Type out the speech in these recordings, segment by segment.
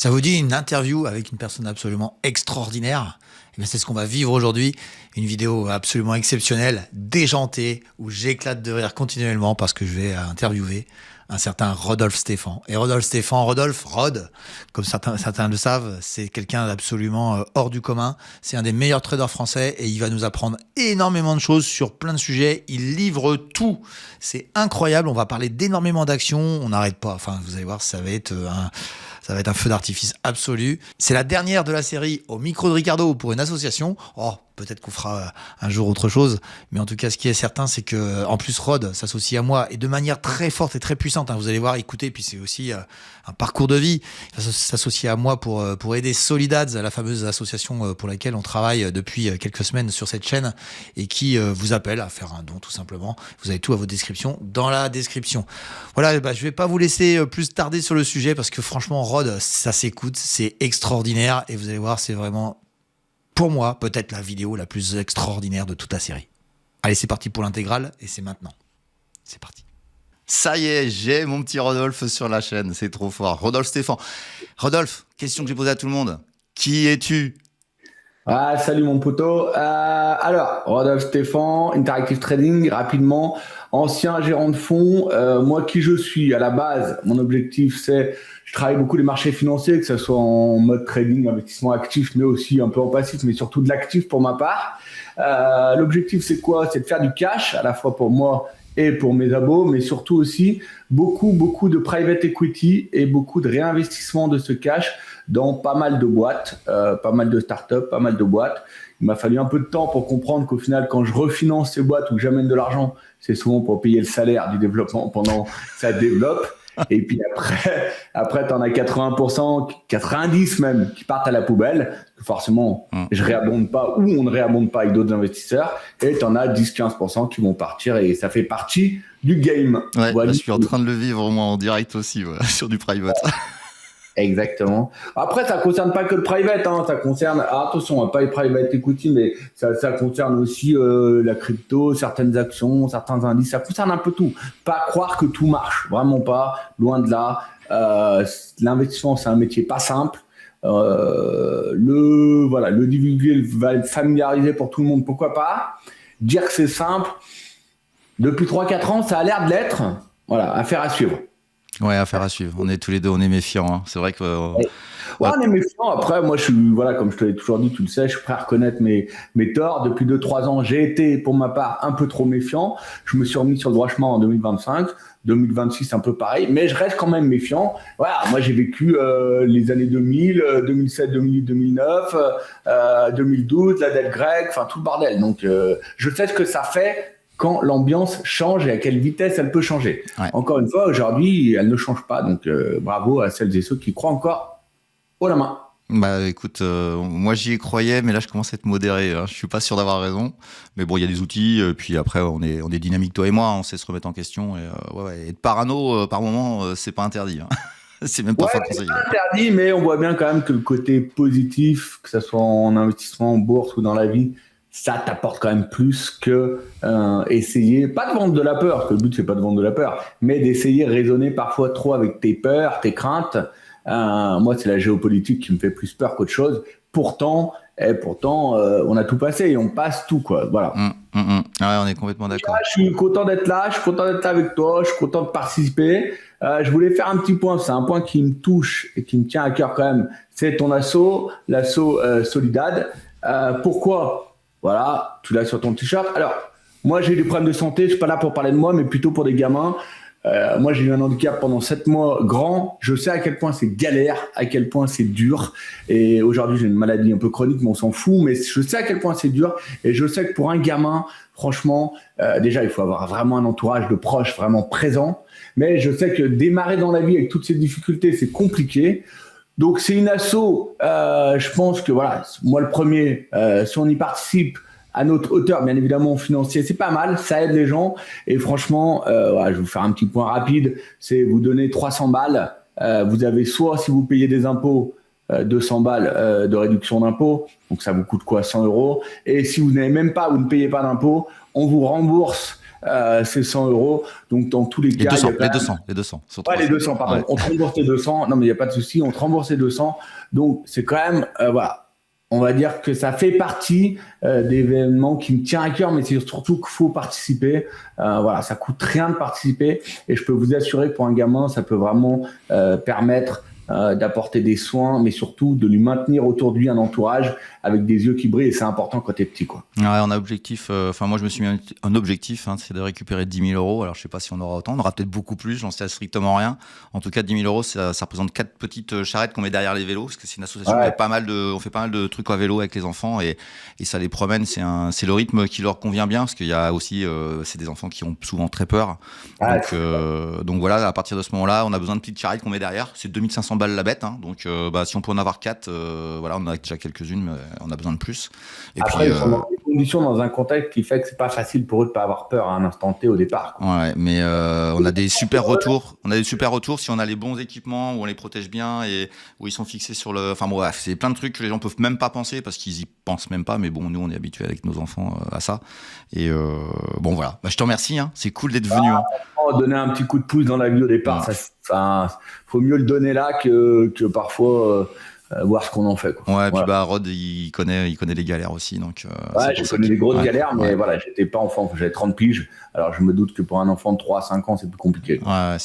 Ça vous dit une interview avec une personne absolument extraordinaire? Eh bien, c'est ce qu'on va vivre aujourd'hui. Une vidéo absolument exceptionnelle, déjantée, où j'éclate de rire continuellement parce que je vais interviewer un certain Rodolphe Stéphan. Et Rod, comme certains le savent, c'est quelqu'un d'absolument hors du commun. C'est un des meilleurs traders français et il va nous apprendre énormément de choses sur plein de sujets. Il livre tout. C'est incroyable. On va parler d'énormément d'actions. On n'arrête pas. Enfin, vous allez voir, ça va être un feu d'artifice absolu. C'est la dernière de la série au micro de Ricardo pour une association. Oh, peut-être qu'on fera un jour autre chose. Mais en tout cas, ce qui est certain, c'est que en plus, Rod s'associe à moi et de manière très forte et très puissante. Vous allez voir, écoutez, puis c'est aussi un parcours de vie. Il va s'associer à moi pour aider Solidads, la fameuse association pour laquelle on travaille depuis quelques semaines sur cette chaîne et qui vous appelle à faire un don, tout simplement. Vous avez tout à votre description dans la description. Voilà, je vais pas vous laisser plus tarder sur le sujet parce que franchement, Rod, ça s'écoute, c'est extraordinaire et vous allez voir, c'est vraiment, pour moi, peut-être la vidéo la plus extraordinaire de toute la série. Allez, c'est parti pour l'intégrale et c'est maintenant. C'est parti. Ça y est, j'ai mon petit Rodolphe sur la chaîne, c'est trop fort. Rodolphe Stéphan. Rodolphe, question que j'ai posée à tout le monde. Qui es-tu ? Ah, salut mon poteau. Alors, Rodolphe Stéphan, Interactive Trading, rapidement, ancien gérant de fonds. Moi, qui je suis à la base, mon objectif, je travaille beaucoup les marchés financiers, que ce soit en mode trading, investissement actif, mais aussi un peu en passif, mais surtout de l'actif pour ma part. L'objectif, c'est quoi ? C'est de faire du cash, à la fois pour moi et pour mes abos, mais surtout aussi beaucoup de private equity et beaucoup de réinvestissement de ce cash dans pas mal de boîtes, pas mal de startups, pas mal de boîtes. Il m'a fallu un peu de temps pour comprendre qu'au final, quand je refinance ces boîtes ou que j'amène de l'argent, c'est souvent pour payer le salaire du développement pendant que ça développe. Et puis après tu en as 80%, 90% même qui partent à la poubelle. Forcément, je réabonde pas ou on ne réabonde pas avec d'autres investisseurs. Et tu en as 10-15% qui vont partir et ça fait partie du game. Ouais, voilà. Je suis en train de le vivre moi en direct aussi, sur du private. Exactement. Après, ça concerne pas que le private, ça concerne, attention, pas les private equity, mais ça concerne aussi la crypto, certaines actions, certains indices, ça concerne un peu tout. Pas croire que tout marche, vraiment pas, loin de là. L'investissement, c'est un métier pas simple. Le divulguer, va être familiarisé pour tout le monde, pourquoi pas. Dire que c'est simple, depuis 3-4 ans, ça a l'air de l'être. Voilà, affaire à suivre. Ouais, affaire à suivre. On est tous les deux, on est méfiants. C'est vrai que... on est méfiant. Après, moi, je suis, comme je te l'ai toujours dit, tu le sais, je suis prêt à reconnaître mes torts. Depuis 2-3 ans, j'ai été, pour ma part, un peu trop méfiant. Je me suis remis sur le droit chemin en 2025. 2026, un peu pareil, mais je reste quand même méfiant. Voilà, moi, j'ai vécu les années 2000, 2007, 2008, 2009, 2012, la dette grecque, enfin, tout le bordel. Donc, je sais ce que ça fait quand l'ambiance change et à quelle vitesse elle peut changer. Ouais. Encore une fois, aujourd'hui, elle ne change pas. Donc, bravo à celles et ceux qui croient encore haut la main. Bah écoute, moi j'y croyais, mais là je commence à être modéré. Je suis pas sûr d'avoir raison. Mais bon, il y a des outils. Puis après, on est dynamique, toi et moi. On sait se remettre en question. Et être parano, par moment, c'est pas interdit. C'est même pas fort conseillé. C'est pas interdit, mais on voit bien quand même que le côté positif, que ce soit en investissement, en bourse ou dans la vie, ça t'apporte quand même plus que essayer, pas de vendre de la peur, parce que le but c'est pas de vendre de la peur, mais d'essayer de raisonner parfois trop avec tes peurs, tes craintes. Moi, c'est la géopolitique qui me fait plus peur qu'autre chose. Pourtant, on a tout passé et on passe tout, quoi. Voilà. Ouais, on est complètement d'accord. Je suis content d'être là, avec toi, je suis content de participer. Je voulais faire un petit point, c'est un point qui me touche et qui me tient à cœur quand même. C'est ton l'assaut Solidads. Pourquoi ? Voilà, tu l'as sur ton t-shirt. Alors, moi, j'ai eu des problèmes de santé. Je suis pas là pour parler de moi, mais plutôt pour des gamins. Moi, j'ai eu un handicap pendant 7 mois grand. Je sais à quel point c'est galère, à quel point c'est dur. Et aujourd'hui, j'ai une maladie un peu chronique, mais on s'en fout. Mais je sais à quel point c'est dur. Et je sais que pour un gamin, franchement, déjà, il faut avoir vraiment un entourage de proches vraiment présent. Mais je sais que démarrer dans la vie avec toutes ces difficultés, c'est compliqué. Donc, c'est une asso, je pense que voilà, moi le premier, si on y participe à notre hauteur, bien évidemment financier, c'est pas mal, ça aide les gens. Et franchement, je vais vous faire un petit point rapide, c'est vous donner 300 balles. Vous avez soit, si vous payez des impôts, 200 balles de réduction d'impôts, donc ça vous coûte quoi, 100 €. Et si vous n'avez même pas, vous ne payez pas d'impôts, on vous rembourse c'est 100 euros. Donc, dans tous les Les cas. 200, il y a quand même- les 200. Sur Ouais, les 300. 200, pardon. Ouais. On te rembourse les 200. Non, mais il n'y a pas de souci. On te rembourse les 200. Donc, c'est quand même, voilà. On va dire que ça fait partie d'événements qui me tient à cœur, mais c'est surtout qu'il faut participer. Voilà, ça coûte rien de participer. Et je peux vous assurer que pour un gamin, ça peut vraiment permettre d'apporter des soins, mais surtout de lui maintenir autour de lui un entourage avec des yeux qui brillent. Et c'est important quand t'es petit, quoi. Ouais, on a objectif. Enfin, moi, je me suis mis un objectif, c'est de récupérer 10 000 euros. Alors, je sais pas si on aura autant. On aura peut-être beaucoup plus. J'en sais strictement rien. En tout cas, 10 000 euros, ça représente 4 petites charrettes qu'on met derrière les vélos, parce que c'est une association. Ouais. On fait pas mal de trucs à vélo avec les enfants et ça les promène. C'est le rythme qui leur convient bien, parce qu'il y a aussi, c'est des enfants qui ont souvent très peur. Ouais, Donc voilà, à partir de ce moment-là, on a besoin de petites charrettes qu'on met derrière. C'est 2500 balles la bête. Donc, si on peut en avoir 4, voilà, on en a déjà quelques-unes, mais on a besoin de plus. Et après, puis, ils sont dans des conditions, dans un contexte qui fait que c'est pas facile pour eux de pas avoir peur à un instant T au départ, quoi. ouais, mais on a des super retours. On a des super retours si on a les bons équipements, où on les protège bien et où ils sont fixés sur le. Enfin bon, bref, c'est plein de trucs que les gens peuvent même pas penser parce qu'ils y pensent même pas. Mais bon, nous, on est habitués avec nos enfants à ça. Et bon, voilà. Bah, je te remercie. C'est cool d'être venu. Donner un petit coup de pouce dans la vie au départ, Ouais. ça, faut mieux le donner là que parfois voir ce qu'on en fait, quoi. Ouais, et puis Voilà. bah Rod, il connaît les galères aussi, donc. Ouais, c'est j'ai pour ça connu des grosses ouais, galères, mais ouais. voilà, j'étais pas enfant, j'avais 30 piges. Alors je me doute que pour un enfant de 3 à 5 ans, c'est plus compliqué. Ouais,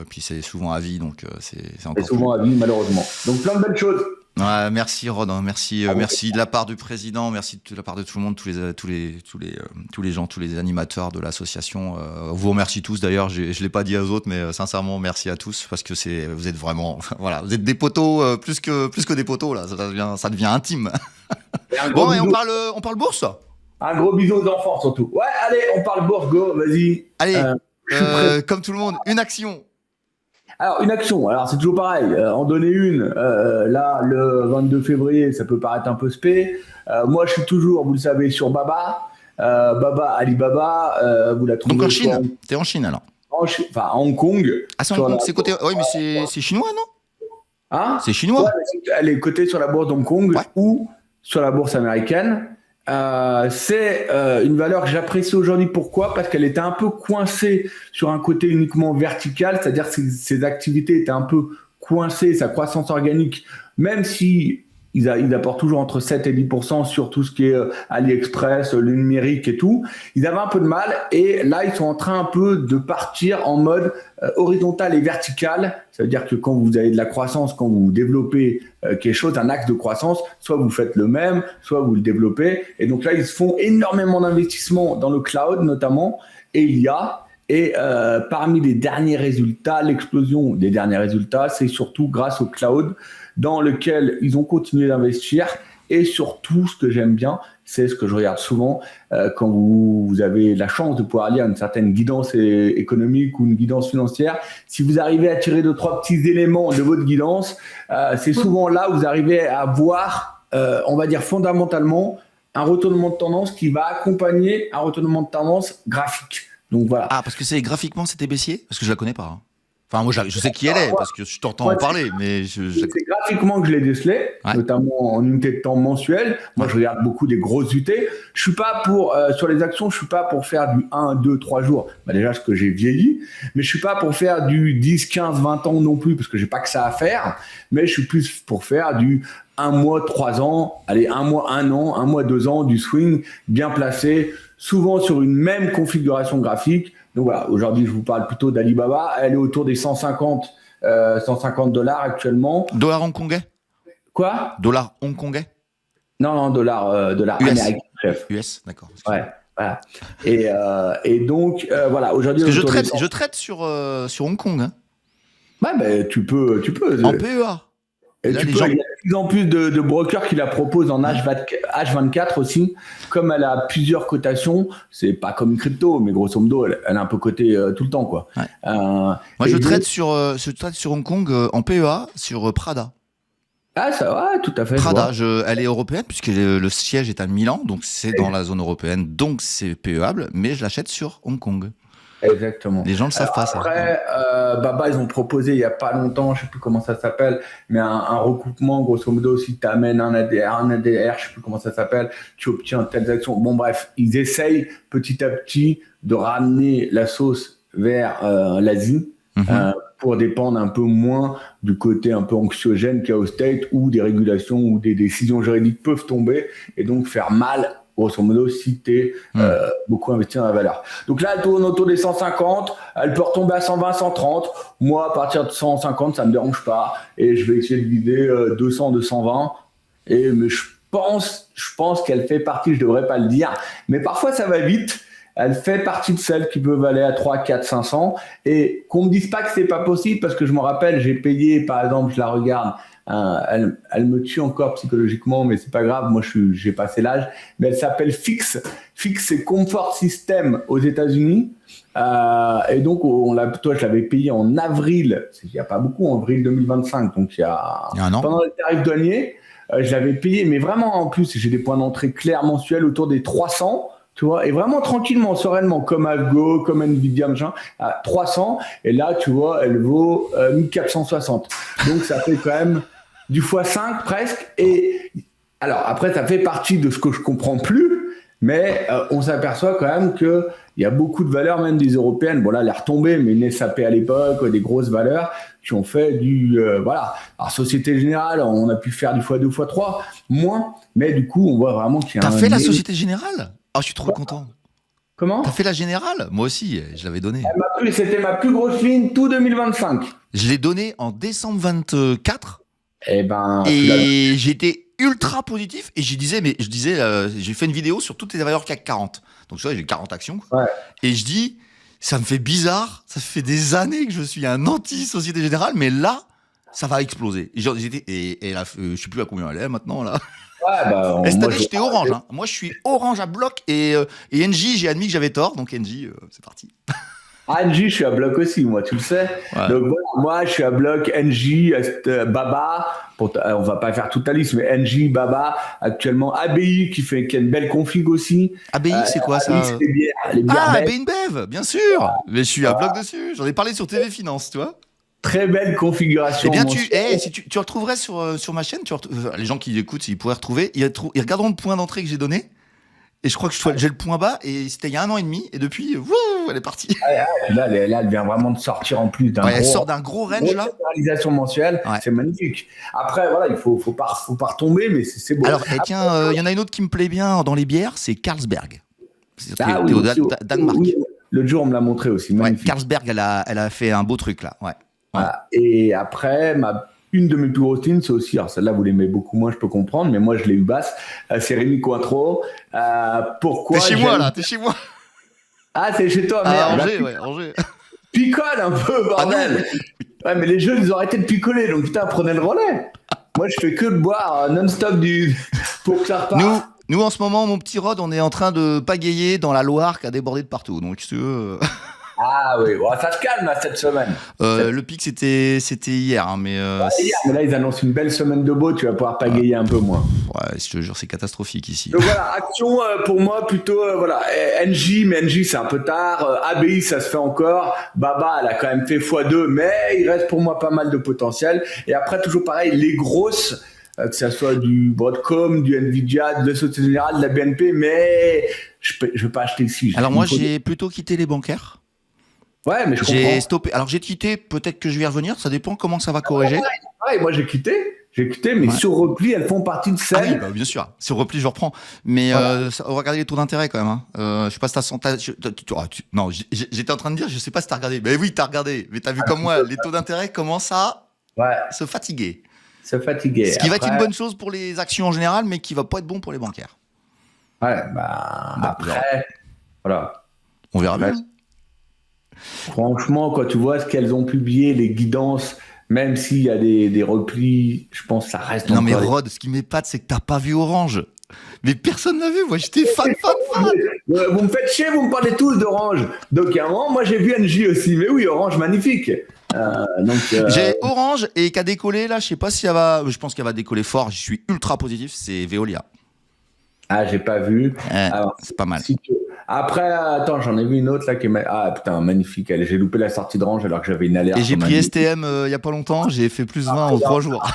puis c'est souvent à vie, donc c'est Et encore souvent à vie, malheureusement. Donc plein de belles choses. Ouais, merci Rod, merci de la part du président, merci de la part de tout le monde, tous les gens, tous les animateurs de l'association. Vous remercie tous d'ailleurs, je l'ai pas dit aux autres, mais sincèrement merci à tous parce que vous êtes vraiment, voilà, vous êtes des poteaux plus que des poteaux là, ça devient intime. Et un gros Bon, et bisou. on parle bourse. Un gros bisou aux enfants surtout. Ouais, allez, on parle Borgo, vas-y. Allez, Je suis prêt. comme tout le monde, une action. Alors, une action, alors c'est toujours pareil, en donner une, là, le 22 février, ça peut paraître un peu spé. Moi, je suis toujours, vous le savez, sur Baba, Alibaba, vous la trouvez Donc en sur- Chine, t'es en Chine alors. enfin, à Hong Kong. Ah, c'est Sur Hong Kong, la- c'est côté, oui, mais c'est chinois non? Hein C'est chinois. Ouais, elle est cotée sur la bourse d'Hong Kong Ouais. ou sur la bourse américaine. C'est une valeur que j'apprécie aujourd'hui. Pourquoi? Parce qu'elle était un peu coincée sur un côté uniquement vertical, c'est-à-dire que ses activités étaient un peu coincées, sa croissance organique, même si ils apportent toujours entre 7 et 10% sur tout ce qui est AliExpress, le numérique et tout. Ils avaient un peu de mal et là, ils sont en train un peu de partir en mode horizontal et vertical. Ça veut dire que quand vous avez de la croissance, quand vous développez quelque chose, un axe de croissance, soit vous faites le même, soit vous le développez. Et donc là, ils font énormément d'investissements dans le cloud notamment et l'IA. Et parmi les derniers résultats, l'explosion des derniers résultats, c'est surtout grâce au cloud dans lequel ils ont continué d'investir. Et surtout, ce que j'aime bien, c'est ce que je regarde souvent quand vous avez la chance de pouvoir lire une certaine guidance économique ou une guidance financière. Si vous arrivez à tirer 2-3 petits éléments de votre guidance, c'est souvent là où vous arrivez à voir, on va dire fondamentalement, un retournement de tendance qui va accompagner un retournement de tendance graphique. Donc voilà. Ah, parce que graphiquement c'était baissier? Parce que je la connais pas. Enfin, moi je sais qui elle est parce que je t'entends en parler, mais C'est graphiquement que je l'ai décelé, Ouais. notamment en unité de temps mensuelle. Moi, je regarde beaucoup des grosses UT. Je suis pas pour, sur les actions, je suis pas pour faire du 1, 2, 3 jours. Bah, déjà, parce que j'ai vieilli. Mais je suis pas pour faire du 10, 15, 20 ans non plus, parce que j'ai pas que ça à faire. Mais je suis plus pour faire du 1 mois, 3 ans. Allez, 1 mois, 1 an, 1 mois, 2 ans, du swing bien placé, souvent sur une même configuration graphique. Donc voilà, aujourd'hui, je vous parle plutôt d'Alibaba. Elle est autour des 150 $150 actuellement. Dollar hongkongais? Quoi? Dollar hongkongais? Non, dollar US. américain, chef. US, d'accord. Ouais, voilà. Et donc, voilà, aujourd'hui... Parce que autour des je traite sur Hong Kong, Ouais, mais tu peux. en PEA. Et là, tu les peux, gens- il y a de plus en plus de brokers qui la proposent en H24 aussi. Comme elle a plusieurs cotations, c'est pas comme une crypto, mais grosso modo, elle est un peu cotée tout le temps, quoi. Ouais. Moi, Moi, je traite sur Hong Kong en PEA sur Prada. Ah, ça va, tout à fait. je Prada, vois. elle est européenne puisque le siège est à Milan, donc c'est dans la zone européenne, donc c'est PEable, mais je l'achète sur Hong Kong. Exactement. Les gens le savent pas, ça. Après, Baba, ils ont proposé il y a pas longtemps, je sais plus comment ça s'appelle, mais un recoupement, grosso modo, si tu amènes un ADR, je sais plus comment ça s'appelle, tu obtiens telles actions. Bon, bref, ils essayent petit à petit de ramener la sauce vers l'Asie. Pour dépendre un peu moins du côté un peu anxiogène qu'il y a au State, où des régulations ou des décisions juridiques peuvent tomber et donc faire mal, grosso modo, si tu es beaucoup investi dans la valeur. Donc là, elle tourne autour des 150, elle peut retomber à 120, 130. Moi, à partir de 150, ça me dérange pas et je vais essayer de viser 200, 220. Mais je pense qu'elle fait partie, je devrais pas le dire, mais parfois ça va vite. Elle fait partie de celles qui peuvent aller à 3, 4, 500 et qu'on me dise pas que c'est pas possible parce que je me rappelle, j'ai payé, par exemple, je la regarde, elle me tue encore psychologiquement, mais c'est pas grave, moi j'ai passé l'âge, mais elle s'appelle Fix. Fix, c'est Comfort System aux États-Unis. Et donc, toi, je l'avais payé en avril, il n'y a pas beaucoup, en avril 2025, donc il y a un an. Pendant les tarifs douaniers, je l'avais payé, mais vraiment en plus, j'ai des points d'entrée clairs mensuels autour des 300. Tu vois, et vraiment tranquillement, sereinement, comme Algo, comme Nvidia, machin, à 300. Et là, tu vois, elle vaut 1460. Donc, ça fait quand même du x5 presque. Et alors, après, ça fait partie de ce que je comprends plus. Mais on s'aperçoit quand même qu'il y a beaucoup de valeurs, même des européennes. Bon, là, elle est retombée, mais une SAP à l'époque, des grosses valeurs qui ont fait du... voilà. Alors, Société Générale, on a pu faire du x2, x3, moins. Mais du coup, on voit vraiment qu'il y a T'as fait la Société Générale ? Ah, je suis trop content. Comment ? T'as fait la Générale ? Moi aussi, je l'avais donné. C'était ma plus grosse ligne, tout 2025. Je l'ai donné en décembre 24. Et j'étais ultra positif et je disais, j'ai fait une vidéo sur toutes les valeurs CAC 40. Donc, tu vois, j'ai 40 actions. Quoi. Ouais. Et je dis, ça me fait bizarre. Ça fait des années que je suis un anti-Société Générale, mais là, ça va exploser. Et là, je sais plus à combien elle est maintenant, là. Ouais, cette année, j'étais orange. Hein. Moi, je suis orange à bloc et NJ, j'ai admis que j'avais tort. Donc, NJ, c'est parti. NJ, je suis à bloc aussi, moi, tu le sais. Ouais. Donc, voilà, moi, je suis à bloc NJ, Baba. On va pas faire toute la liste, mais NJ, Baba. Actuellement, ABI qui a une belle config aussi. ABI, c'est quoi ça? C'est les bières ABI InBev, bien sûr. Mais je suis à bloc dessus. J'en ai parlé sur TV Finance, tu vois. Très belle configuration. Eh bien, si tu retrouverais sur ma chaîne, les gens qui l'écoutent, ils pourraient retrouver, ils regarderont le point d'entrée que j'ai donné. Et je crois que j'ai le point bas, et c'était il y a 1 an et demi, et depuis, elle est partie. Là, elle vient vraiment de sortir en plus d'un elle sort d'un gros range, là. Réalisation mensuelle, c'est magnifique. Après, voilà, il faut pas retomber, mais c'est beau. Alors, tiens, il y en a une autre qui me plaît bien dans les bières, c'est Carlsberg. C'est au Danemark. Oui, le jour, on me l'a montré aussi, magnifique. Carlsberg, elle a fait un beau truc, là, ouais. Voilà. Et après, une de mes plus grosses lignes, c'est aussi, alors celle-là, vous l'aimez beaucoup moins, je peux comprendre, mais moi, je l'ai eu basse, c'est Rémi Cointreau. Pourquoi? T'es chez moi, là, t'es chez moi. Ah, c'est chez toi, merde. Angers. Picole un peu, bordel. Ouais, mais les jeunes, ils ont arrêté de picoler, donc putain, prenez le relais. Moi, je fais que de boire non-stop pour que ça reparte. Nous, en ce moment, mon petit Rod, on est en train de pagayer dans la Loire qui a débordé de partout, donc si tu veux... Ah oui, bon, ça se calme là, cette semaine. Le pic, c'était hier. Hein, mais là, ils annoncent une belle semaine de beau, tu vas pouvoir pagayer un peu moins. Ouais, je te jure, c'est catastrophique ici. Donc voilà, action pour moi plutôt, NJ, mais NJ c'est un peu tard. ABI, ça se fait encore. Baba, elle a quand même fait x2, mais il reste pour moi pas mal de potentiel. Et après, toujours pareil, les grosses, que ça soit du Broadcom, du Nvidia, de la Société Générale, de la BNP, mais je ne vais pas acheter ici. Alors moi, j'ai plutôt quitté les bancaires. Ouais, mais j'ai stoppé. Alors j'ai quitté, peut-être que je vais y revenir, ça dépend comment ça va corriger. Ouais, moi j'ai quitté, mais sur repli, elles font partie de celles. Ah oui, bien sûr, sur repli je reprends. Mais on va regarder les taux d'intérêt quand même. Hein. Je sais pas si t'as non, j'étais en train de dire, je sais pas si t'as regardé. Mais oui, t'as regardé. Mais t'as vu comme moi, les taux d'intérêt commencent à se fatiguer. Ce qui va être une bonne chose pour les actions en général, mais qui va pas être bon pour les bancaires. Ouais, après, voilà. On verra bien. Franchement, quand tu vois ce qu'elles ont publié, les guidances, même s'il y a des replis, je pense que ça reste. Non mais Rod, ce qui m'épate, c'est que t'as pas vu Orange. Mais personne l'a vu, moi j'étais fan. Vous me faites chier, vous me parlez tous d'Orange. Donc à un moment, moi j'ai vu NJ aussi. Mais oui, Orange, magnifique. J'ai Orange et qui a décollé là, je sais pas si elle va. Je pense qu'elle va décoller fort, je suis ultra positif, c'est Veolia. Ah, j'ai pas vu. Alors, C'est pas mal. si tu- Après, attends, j'en ai vu une autre là qui est ah putain magnifique. J'ai loupé la sortie de range alors que j'avais une alerte. Et j'ai on m'a pris dit. STM il y a pas longtemps, j'ai fait plus 20 en 3 jours.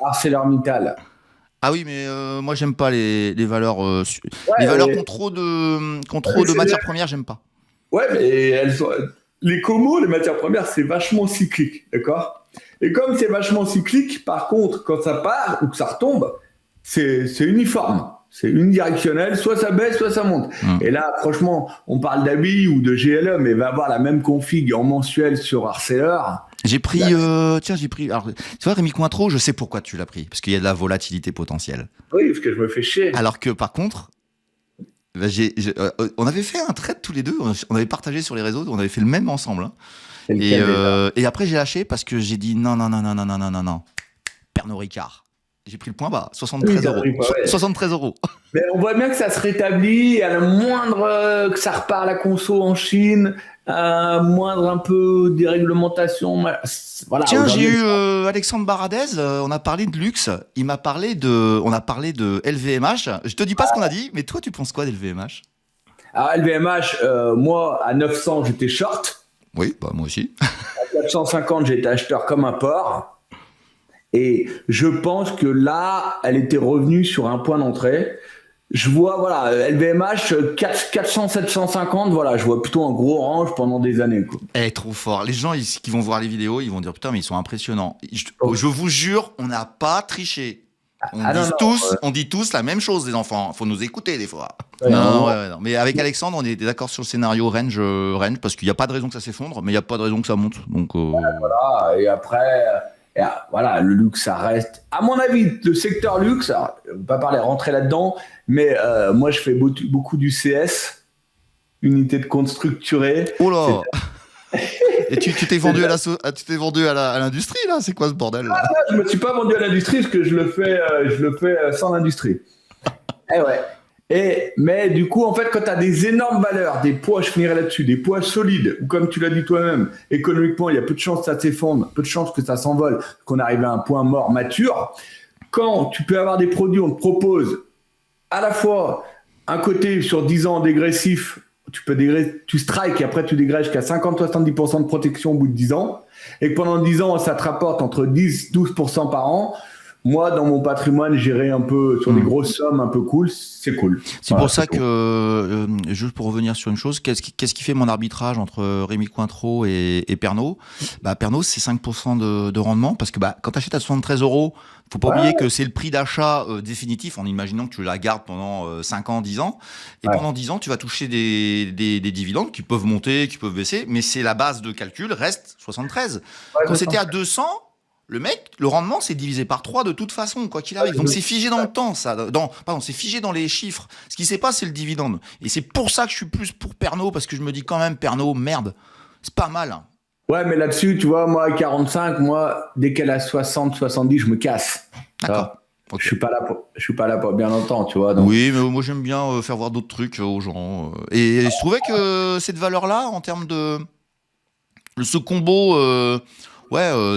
ArcelorMittal. Ah oui, mais moi j'aime pas les valeurs Ouais, les valeurs mais- qui ont trop Ouais, de c'est matières vrai. premières, j'aime pas. Ouais, mais les comos, les matières premières, c'est vachement cyclique, d'accord? Et comme c'est vachement cyclique, par contre, quand ça part ou que ça retombe, c'est uniforme. C'est unidirectionnel, soit ça baisse, soit ça monte. Mm. Et là, franchement, on parle d'ABI ou de GLE, mais va avoir la même config en mensuel sur Arcelor. J'ai pris alors tu vois Rémi Cointreau, je sais pourquoi tu l'as pris parce qu'il y a de la volatilité potentielle. Oui, parce que je me fais chier. Alors que par contre, bah, on avait fait un trade tous les deux, on avait partagé sur les réseaux, on avait fait le même ensemble. Hein. C'est lequel, déjà Et après j'ai lâché parce que j'ai dit non. Pernod Ricard. J'ai pris le point bas, 73 Oui, t'as euros. pris pas, ouais. 73 euros. Mais on voit bien que ça se rétablit à la moindre que ça repart la conso en Chine, à moindre un peu déréglementation. Voilà, Tiens, j'ai aujourd'hui- eu Alexandre Baradez, on a parlé de luxe, on a parlé de LVMH. Je te dis pas ce qu'on a dit, mais toi tu penses quoi d'LVMH? Alors LVMH, moi à 900 j'étais short, Oui, bah moi aussi. à 450 j'étais acheteur comme un porc. Et je pense que là, elle était revenue sur un point d'entrée. Je vois, voilà, LVMH 400, 750, voilà, je vois plutôt un gros range pendant des années, quoi. Eh, trop fort. Les gens qui vont voir les vidéos, ils vont dire putain, mais ils sont impressionnants. Je vous jure, on n'a pas triché. On dit tous la même chose, les enfants. Faut nous écouter des fois. Ouais, non. Mais avec Alexandre, on était d'accord sur le scénario range, parce qu'il n'y a pas de raison que ça s'effondre, mais il n'y a pas de raison que ça monte. Donc, Voilà, et après, voilà, le luxe, ça reste. À mon avis, le secteur luxe, alors, je ne vais pas parler rentrer là-dedans, mais moi, je fais beaucoup du CS, unité de compte structurée. oh là. Et tu t'es vendu à l'industrie là? C'est quoi ce bordel là? Je me suis pas vendu à l'industrie parce que je le fais sans l'industrie. Eh ouais. Mais du coup, en fait, quand tu as des énormes valeurs, des poids, je finirai là-dessus, des poids solides, ou comme tu l'as dit toi-même, économiquement, il y a peu de chances que ça s'effondre, peu de chances que ça s'envole, qu'on arrive à un point mort mature. Quand tu peux avoir des produits, on te propose à la fois un côté sur 10 ans dégressif, tu strikes et après tu dégraisses jusqu'à 50-70% de protection au bout de 10 ans, et que pendant 10 ans, ça te rapporte entre 10-12% par an. Moi, dans mon patrimoine, gérer un peu sur des grosses sommes un peu cool, c'est cool. C'est Voilà, pour ça cool. que, juste pour revenir sur une chose, qu'est-ce qui fait mon arbitrage entre Rémi Cointreau et Pernod? Bah, Pernod, c'est 5% de rendement, parce que bah, quand tu achètes à 73 euros, faut pas oublier que c'est le prix d'achat définitif, en imaginant que tu la gardes pendant 5 ans, 10 ans. Et pendant 10 ans, tu vas toucher des dividendes qui peuvent monter, qui peuvent baisser, mais c'est la base de calcul, reste 73. Quand c'était à 200, le rendement, c'est divisé par 3 de toute façon, quoi qu'il arrive. Donc c'est figé dans le temps, ça. C'est figé dans les chiffres. Ce qui ne sait pas, c'est le dividende. Et c'est pour ça que je suis plus pour Pernod, parce que je me dis quand même, Pernod, merde, c'est pas mal. Hein. Ouais, mais là-dessus, tu vois, moi, à 45, dès qu'elle a 60, 70, je me casse. D'accord. Okay. Je suis pas là pour bien longtemps, tu vois. Donc... Oui, mais moi, j'aime bien faire voir d'autres trucs aux gens. Et je trouvais que cette valeur-là, en termes de ce combo...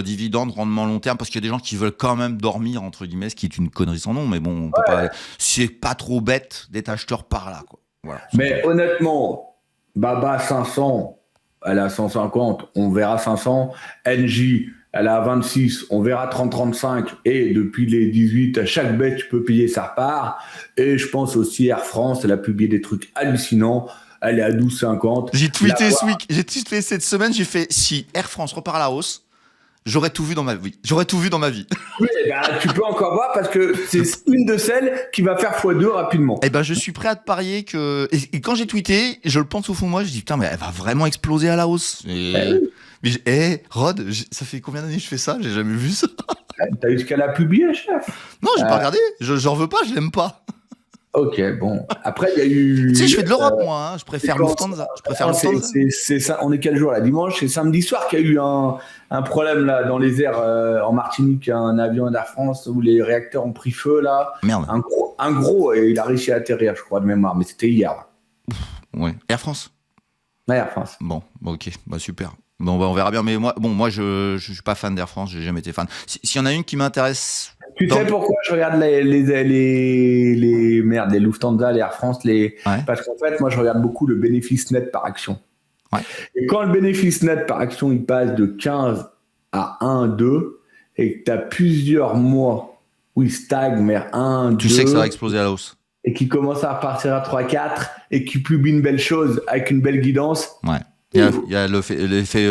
dividende, rendement long terme, parce qu'il y a des gens qui veulent quand même dormir, entre guillemets, ce qui est une connerie sans nom, mais bon, c'est pas trop bête d'être acheteur par là, quoi. Voilà, mais honnêtement, Baba 500, elle a 150, on verra 500. NJ, elle a 26, on verra 30-35. Et depuis les 18, à chaque bête, tu peux payer sa part. Et je pense aussi Air France, elle a publié des trucs hallucinants. Elle est à 12,50. J'ai tweeté cette semaine, j'ai fait si Air France repart à la hausse, j'aurais tout vu dans ma vie. Oui, tu peux encore voir parce que c'est une de celles qui va faire x2 rapidement. Eh ben, je suis prêt à te parier que. Et quand j'ai tweeté, je le pense au fond de moi, je dis putain, mais elle va vraiment exploser à la hausse. Mais Rod, ça fait combien d'années que je fais ça? J'ai jamais vu ça. T'as vu ce qu'elle a publié, chef? Non, j'ai pas regardé. J'en veux pas, je l'aime pas. Ok, bon. Après, il y a eu. Tu sais, je fais de l'Europe, moi. Hein. Je préfère Lufthansa. C'est ça. On est quel jour là? Dimanche, c'est samedi soir qu'il y a eu un problème là dans les airs en Martinique, un avion d'Air France où les réacteurs ont pris feu là. Merde. Un gros, et il a réussi à atterrir, je crois de mémoire, mais c'était hier. Ouais. Air France. Ouais, Air France. Bon, ok, bah super. Bon, bah on verra bien. Mais moi, je suis pas fan d'Air France. J'ai jamais été fan. S'il y en a une qui m'intéresse Tu sais pourquoi je regarde les Lufthansa, les Air France, parce qu'en fait, moi, je regarde beaucoup le bénéfice net par action. Ouais. Et quand le bénéfice net par action, il passe de 15 à 1, 2, et que tu as plusieurs mois où il stagne vers 1, 2... Tu sais que ça va exploser à la hausse. Et qui commence à repartir à 3, 4, et qui publie une belle chose avec une belle guidance. Ouais. Il y a l'effet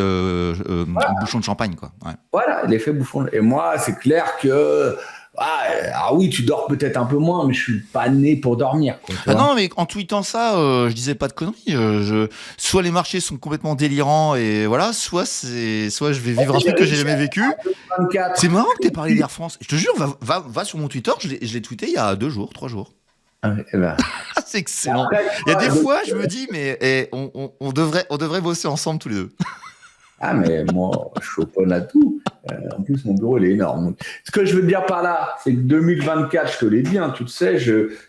bouchon de champagne, quoi. Ouais. Voilà, l'effet bouchon. Et moi, c'est clair que... oui, tu dors peut-être un peu moins, mais je suis pas né pour dormir. Quoi, non, mais en tweetant ça, je disais pas de conneries. Soit les marchés sont complètement délirants et voilà, soit je vais vivre un truc que j'ai jamais vécu. 24. C'est marrant que t'aies parlé d'Air France. Je te jure, va sur mon Twitter, je l'ai tweeté il y a 2 jours, 3 jours. C'est excellent. Après, il y a des fois, je me dis, mais on devrait bosser ensemble tous les deux. Ah, mais moi, je suis open à tout. En plus, mon bureau, il est énorme. Ce que je veux te dire par là, c'est que 2024, je te l'ai dit, hein, tu le sais,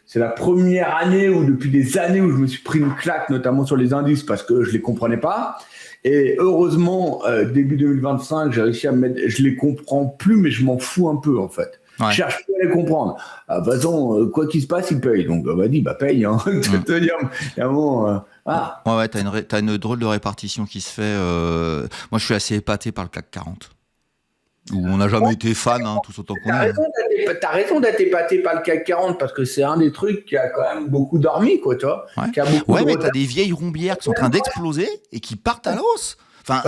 c'est la première année où, depuis des années, où je me suis pris une claque, notamment sur les indices, parce que je les comprenais pas. Et heureusement, début 2025, j'ai réussi à me mettre... Je les comprends plus, mais je m'en fous un peu, en fait. Ouais. Je cherche plus à les comprendre. De toute façon, quoi qu'il se passe, ils payent. Donc, vas-y, paye. Hein. Je vais te dire, il y a un moment... voilà. Ouais, t'as une drôle de répartition qui se fait. Moi, je suis assez épaté par le CAC 40. Où on n'a jamais été fan, hein, tous autant qu'on est. T'as raison d'être épaté par le CAC 40 parce que c'est un des trucs qui a quand même beaucoup dormi, quoi, tu vois. Ouais, qui a beaucoup ouais, de mais retard. t'as des vieilles rombières qui sont en train d'exploser et qui partent à la hausse. Enfin,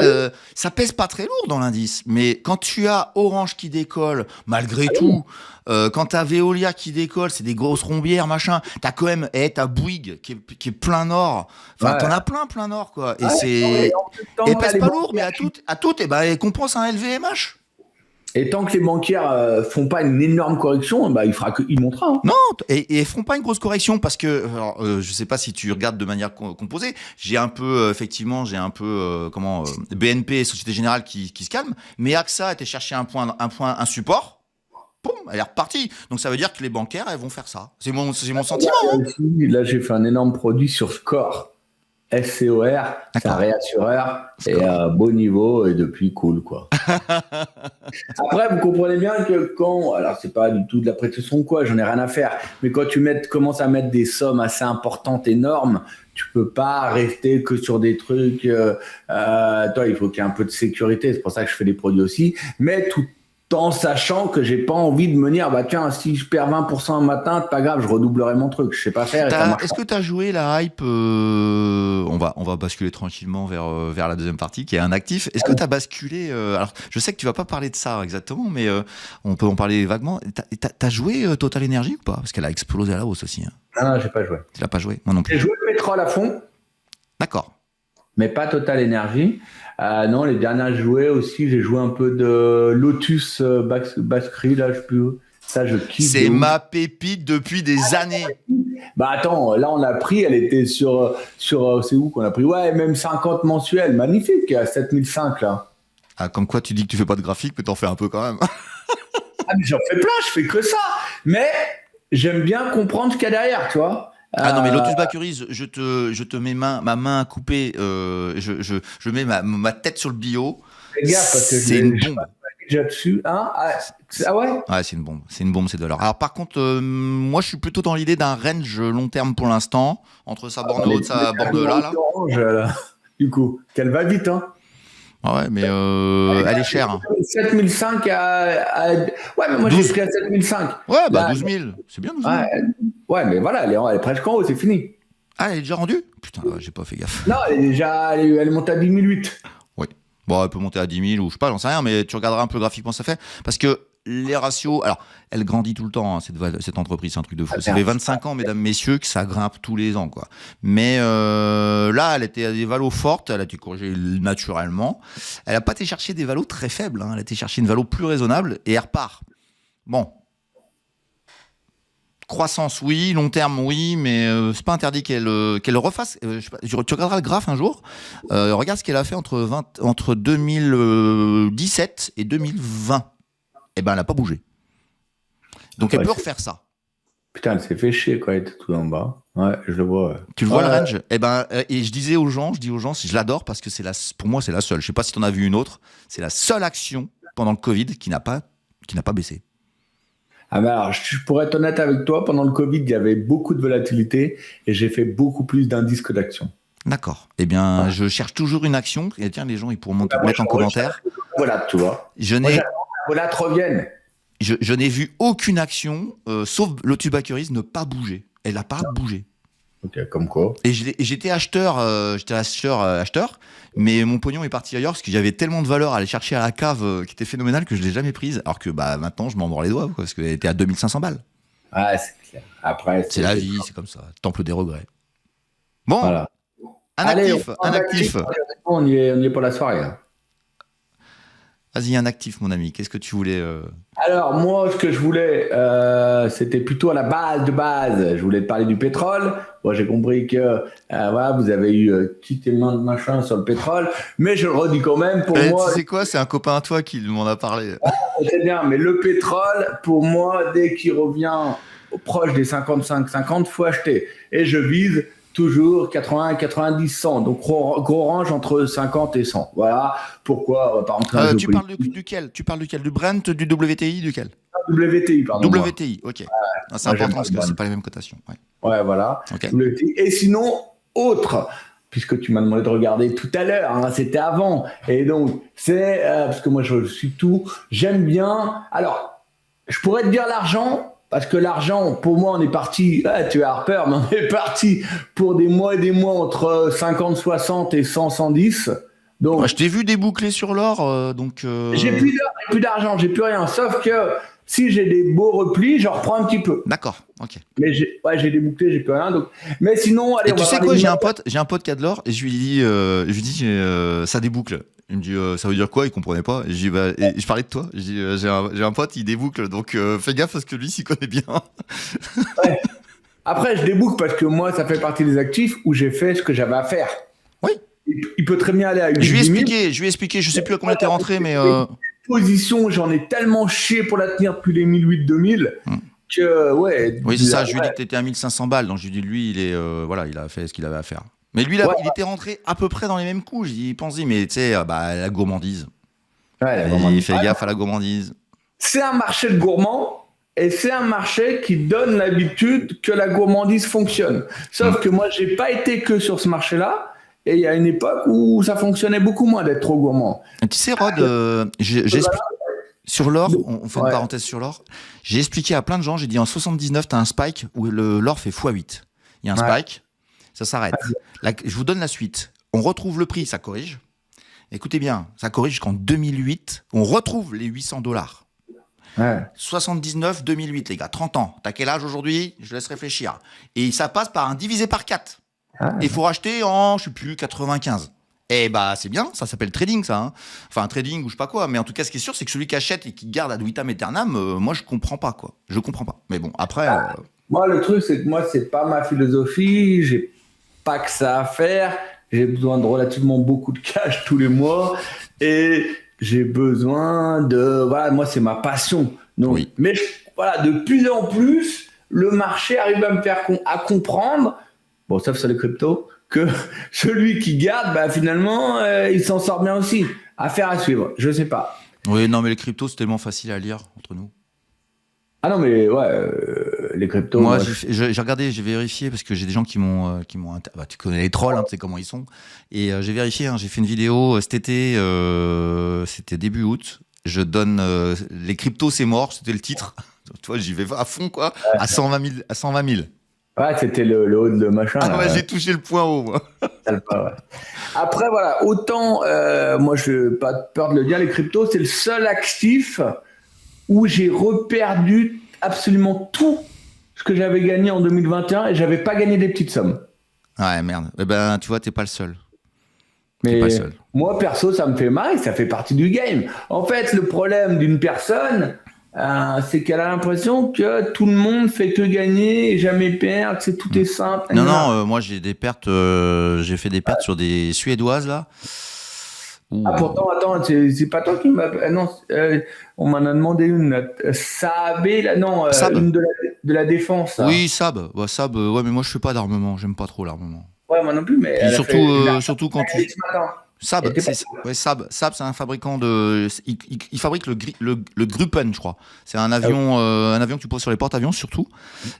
ça pèse pas très lourd dans l'indice, mais quand tu as Orange qui décolle, malgré tout, quand t'as Veolia qui décolle, c'est des grosses rombières, machin, t'as quand même, t'as Bouygues qui est plein nord, enfin, t'en as plein nord, quoi, et et pèse pas lourd, mais à toutes, elle compense un LVMH. Et tant que les banquières font pas une énorme correction, il montera. Hein. Non, et font pas une grosse correction parce que, alors, je sais pas si tu regardes de manière composée. J'ai un peu BNP, Société Générale qui se calme, mais AXA était chercher un support. Boum, elle est repartie. Donc ça veut dire que les bancaires, elles vont faire ça. C'est mon sentiment. Hein. Là, j'ai fait un énorme produit sur Score. SCOR, c'est un réassureur, et beau niveau, et depuis cool, quoi. Après, vous comprenez bien que alors c'est pas du tout de la prétention quoi, j'en ai rien à faire, mais quand tu commences à mettre des sommes assez importantes, énormes, tu peux pas rester que sur des trucs, toi, il faut qu'il y ait un peu de sécurité, c'est pour ça que je fais des produits aussi, mais tout en sachant que j'ai pas envie de me dire, tiens, si je perds 20% un matin, c'est pas grave, je redoublerai mon truc. Je sais pas faire. Est-ce que tu as joué la hype on va basculer tranquillement vers la deuxième partie, qui est un actif. Est-ce que tu as basculé alors, je sais que tu vas pas parler de ça exactement, mais on peut en parler vaguement. T'as joué Total Energy ou pas? Parce qu'elle a explosé à la hausse aussi. Hein. Non, j'ai pas joué. Tu l'as pas joué? Moi non plus. J'ai joué le pétrole à fond. D'accord. Mais pas Total Energy. Non, les dernières jouées aussi, j'ai joué un peu de Lotus Bascry, là, ça, je kiffe. C'est ma pépite depuis des années. Attends, là, on l'a pris, elle était sur c'est où qu'on a pris? Ouais, même 50 mensuels, magnifique, à 7005, là. Ah, comme quoi, tu dis que tu fais pas de graphique, mais t'en fais un peu quand même. Mais j'en fais plein, je fais que ça. Mais j'aime bien comprendre ce qu'il y a derrière, tu vois. Ah non, mais Lotus Bakeries, je te mets ma main coupée, je mets ma tête sur le bio. Fais gaffe, parce que c'est une bombe. Déjà dessus, hein. Ah ouais? Ouais, c'est une bombe, c'est de l'or. Alors par contre, moi je suis plutôt dans l'idée d'un range long terme pour l'instant, entre sa borne haute, sa borne là. Orange, là. Du coup, qu'elle va vite, hein. Ah ouais, mais elle est chère. Hein. 7005 Ouais, mais moi 12. J'ai pris à 7005. Ouais, 12 000. C'est bien 12 000. Ouais, mais voilà, elle est presque en haut, c'est fini. Ah, elle est déjà rendue? Putain, j'ai pas fait gaffe. Non, elle monte à 10 008. Oui. Bon, elle peut monter à 10 000 ou je sais pas, j'en sais rien, mais tu regarderas un peu graphiquement ça fait. Parce que les ratios, alors, elle grandit tout le temps, hein, cette entreprise, c'est un truc de fou. Ça fait 25 ans, mesdames, messieurs, que ça grimpe tous les ans, quoi. Mais là, elle était à des valos fortes, elle a été corrigée naturellement. Elle a pas été chercher des valos très faibles, hein, elle a été chercher une valo plus raisonnable et elle repart. Bon. Croissance, oui. Long terme, oui. Mais c'est pas interdit qu'elle refasse. Je sais pas, tu regarderas le graphe un jour. Regarde ce qu'elle a fait entre 2017 et 2020. Eh ben, elle n'a pas bougé. Donc, elle peut refaire ça. Putain, elle s'est fait chier, quoi. Elle était tout en bas. Ouais, je le vois. Ouais. Tu le vois, le range? Eh ben, et je dis aux gens, je l'adore parce que pour moi, c'est la seule. Je sais pas si tu en as vu une autre. C'est la seule action pendant le Covid qui n'a pas baissé. Ah ben alors, je pourrais être honnête avec toi, pendant le Covid, il y avait beaucoup de volatilité et j'ai fait beaucoup plus d'indices que d'actions. D'accord. Eh bien, Ouais. je cherche toujours une action. Et tiens, les gens, ils pourront Bah, moi, mettre en je commentaire. voilà, tu vois. Je Moi, n'ai, j'attends que la volate revienne. je n'ai vu aucune action, sauf Lotus Bakeries, ne pas bouger. Elle n'a pas bougé. Ok, comme quoi. Et j'étais acheteur, acheteur, mais mon pognon est parti ailleurs parce que j'avais tellement de valeur à aller chercher à la cave qui était phénoménale que je l'ai jamais prise. Alors que bah maintenant, je m'en mords les doigts quoi, parce qu'elle était à 2500 balles. Ah, c'est clair. Après, C'est la vie, c'est comme ça. Temple des regrets. Bon, Voilà. un Allez, actif, un actif. On y est pour la soirée. Là. Vas-y, un actif, mon ami. Qu'est-ce que tu voulais Alors, moi, ce que je voulais, c'était plutôt à la base de base. Je voulais te parler du pétrole. Moi, j'ai compris que voilà, vous avez eu quitté main de machin sur le pétrole. Mais je le redis quand même, pour moi, Tu sais quoi, c'est un copain à toi qui m'en a parlé. c'est bien. Mais le pétrole, pour moi, dès qu'il revient proche des 55-50, faut acheter. Et je vise toujours 80, 90, 100. Donc, gros range entre 50 et 100. Voilà pourquoi, on va pas rentrer dans Tu parles duquel? Tu parles duquel? Du Brent, du WTI, duquel? WTI, pardon. WTI, ok. Non, c'est moi, j'aime important pas parce le que Brent. c'est pas les mêmes cotations. Ouais. Ouais, voilà. Ok. WTI. Et sinon, autre, puisque tu m'as demandé de regarder tout à l'heure, hein, c'était avant. Et donc, c'est, parce que moi, je suis tout, j'aime bien. Alors, je pourrais te dire l'argent, parce que l'argent, pour moi, on est parti, tu es Harper, mais on est parti pour des mois et des mois entre 50, 60 et 100, 110. Donc, Ouais, je t'ai vu déboucler sur l'or, donc. j'ai plus d'argent, j'ai plus rien. Sauf que si j'ai des beaux replis, j'en reprends un petit peu. D'accord, ok. Mais j'ai débouclé, j'ai plus rien. Donc... Mais sinon, allez, Et on tu va sais voir quoi, les j'ai un pote qui a de l'or et je lui dis, ça déboucle. Il me dit, ça veut dire quoi? Il comprenait pas. Et je dis, et je parlais de toi. Je dis, j'ai un pote, il déboucle, donc fais gaffe parce que lui s'y connaît bien. Ouais. Après, je déboucle parce que moi, ça fait partie des actifs où j'ai fait ce que j'avais à faire. Oui. Il peut très bien aller à 8 Je lui ai 10 000. expliqué, je sais plus à combien t'es rentré, mais. Position, j'en ai tellement chié pour la tenir depuis les 1008-2000 que, ouais. Oui, c'est ça, je lui ai dit que t'étais à 1500 balles, donc je lui ai dit, lui, voilà, il a fait ce qu'il avait à faire. Mais lui, Ouais. il était rentré à peu près dans les mêmes coups. Je dis, pense-y, mais tu sais, la gourmandise. Ouais, Il fait gaffe à la gourmandise. c'est un marché de gourmands et c'est un marché qui donne l'habitude que la gourmandise fonctionne. Sauf que moi, j'ai pas été que sur ce marché-là. Et il y a une époque où ça fonctionnait beaucoup moins d'être trop gourmand. Et tu sais, Rod, sur l'or, on fait une Ouais. parenthèse sur l'or. J'ai expliqué à plein de gens, j'ai dit en 79, tu as un spike où l'or fait x8. Il y a un Ouais. spike, ça s'arrête. Je vous donne la suite. On retrouve le prix, ça corrige. Écoutez bien, ça corrige jusqu'en 2008. On retrouve les 800 $. Ouais. 79, 2008, les gars, 30 ans. T'as quel âge aujourd'hui? Je laisse réfléchir. Et ça passe par un divisé par 4. Ah. Et il faut racheter en, je sais plus, 95. Eh bah, c'est bien, ça s'appelle trading, ça. Hein. Enfin, trading ou je sais pas quoi. Mais en tout cas, ce qui est sûr, c'est que celui qui achète et qui garde ad vitam aeternam, moi, je comprends pas, quoi. Je comprends pas. Mais bon, après. Moi, le truc, c'est que moi, c'est pas ma philosophie. J'ai pas que ça à faire. J'ai besoin de relativement beaucoup de cash tous les mois. Et j'ai besoin de. Voilà, moi, c'est ma passion. Donc, Oui. Mais voilà, de plus en plus, le marché arrive à me faire à comprendre, bon, sauf sur les cryptos, que celui qui garde, bah, finalement, il s'en sort bien aussi. Affaire à suivre. Je sais pas. Oui, non, mais les cryptos, c'est tellement facile à lire entre nous. Ah non, mais ouais, les cryptos. Moi, moi, j'ai regardé, j'ai vérifié parce que j'ai des gens qui m'ont, bah, tu connais les trolls, hein, tu sais comment ils sont. Et j'ai vérifié, hein, j'ai fait une vidéo cet été, c'était début août. Je donne les cryptos, c'est mort, c'était le titre. Tu vois, j'y vais à fond, quoi, à 120 000, à 120 000. Ouais, c'était le haut de machin. Ah là. ouais, j'ai touché le point haut, moi. Ouais. Après, voilà, autant, moi, je n'ai pas peur de le dire, les cryptos, c'est le seul actif où j'ai reperdu absolument tout ce que j'avais gagné en 2021 et j'avais pas gagné des petites sommes. Ouais, merde. Eh ben, tu vois, t'es pas le seul. Mais pas le seul. moi, perso, ça me fait marrer, ça fait partie du game. En fait, le problème d'une personne, c'est qu'elle a l'impression que tout le monde fait que gagner et jamais perdre, que tout est simple. Non, moi, j'ai des pertes, j'ai fait des pertes sur des Suédoises, là. Ouh. Ah, pourtant, attends, c'est pas toi qui m'as. Non, on m'en a demandé une. Saabé, là, non, Saab. une de la défense. Là. Oui, Saab. Ouais, Saab, ouais, mais moi, je fais pas d'armement. J'aime pas trop l'armement. Ouais, moi non plus, mais. Et elle a surtout, fait- surtout quand elle a tu. fait ce matin. Sab, Et t'es c'est Sab, c'est un fabricant de. Il fabrique le Gruppen, je crois. C'est un avion que tu poses sur les porte-avions surtout.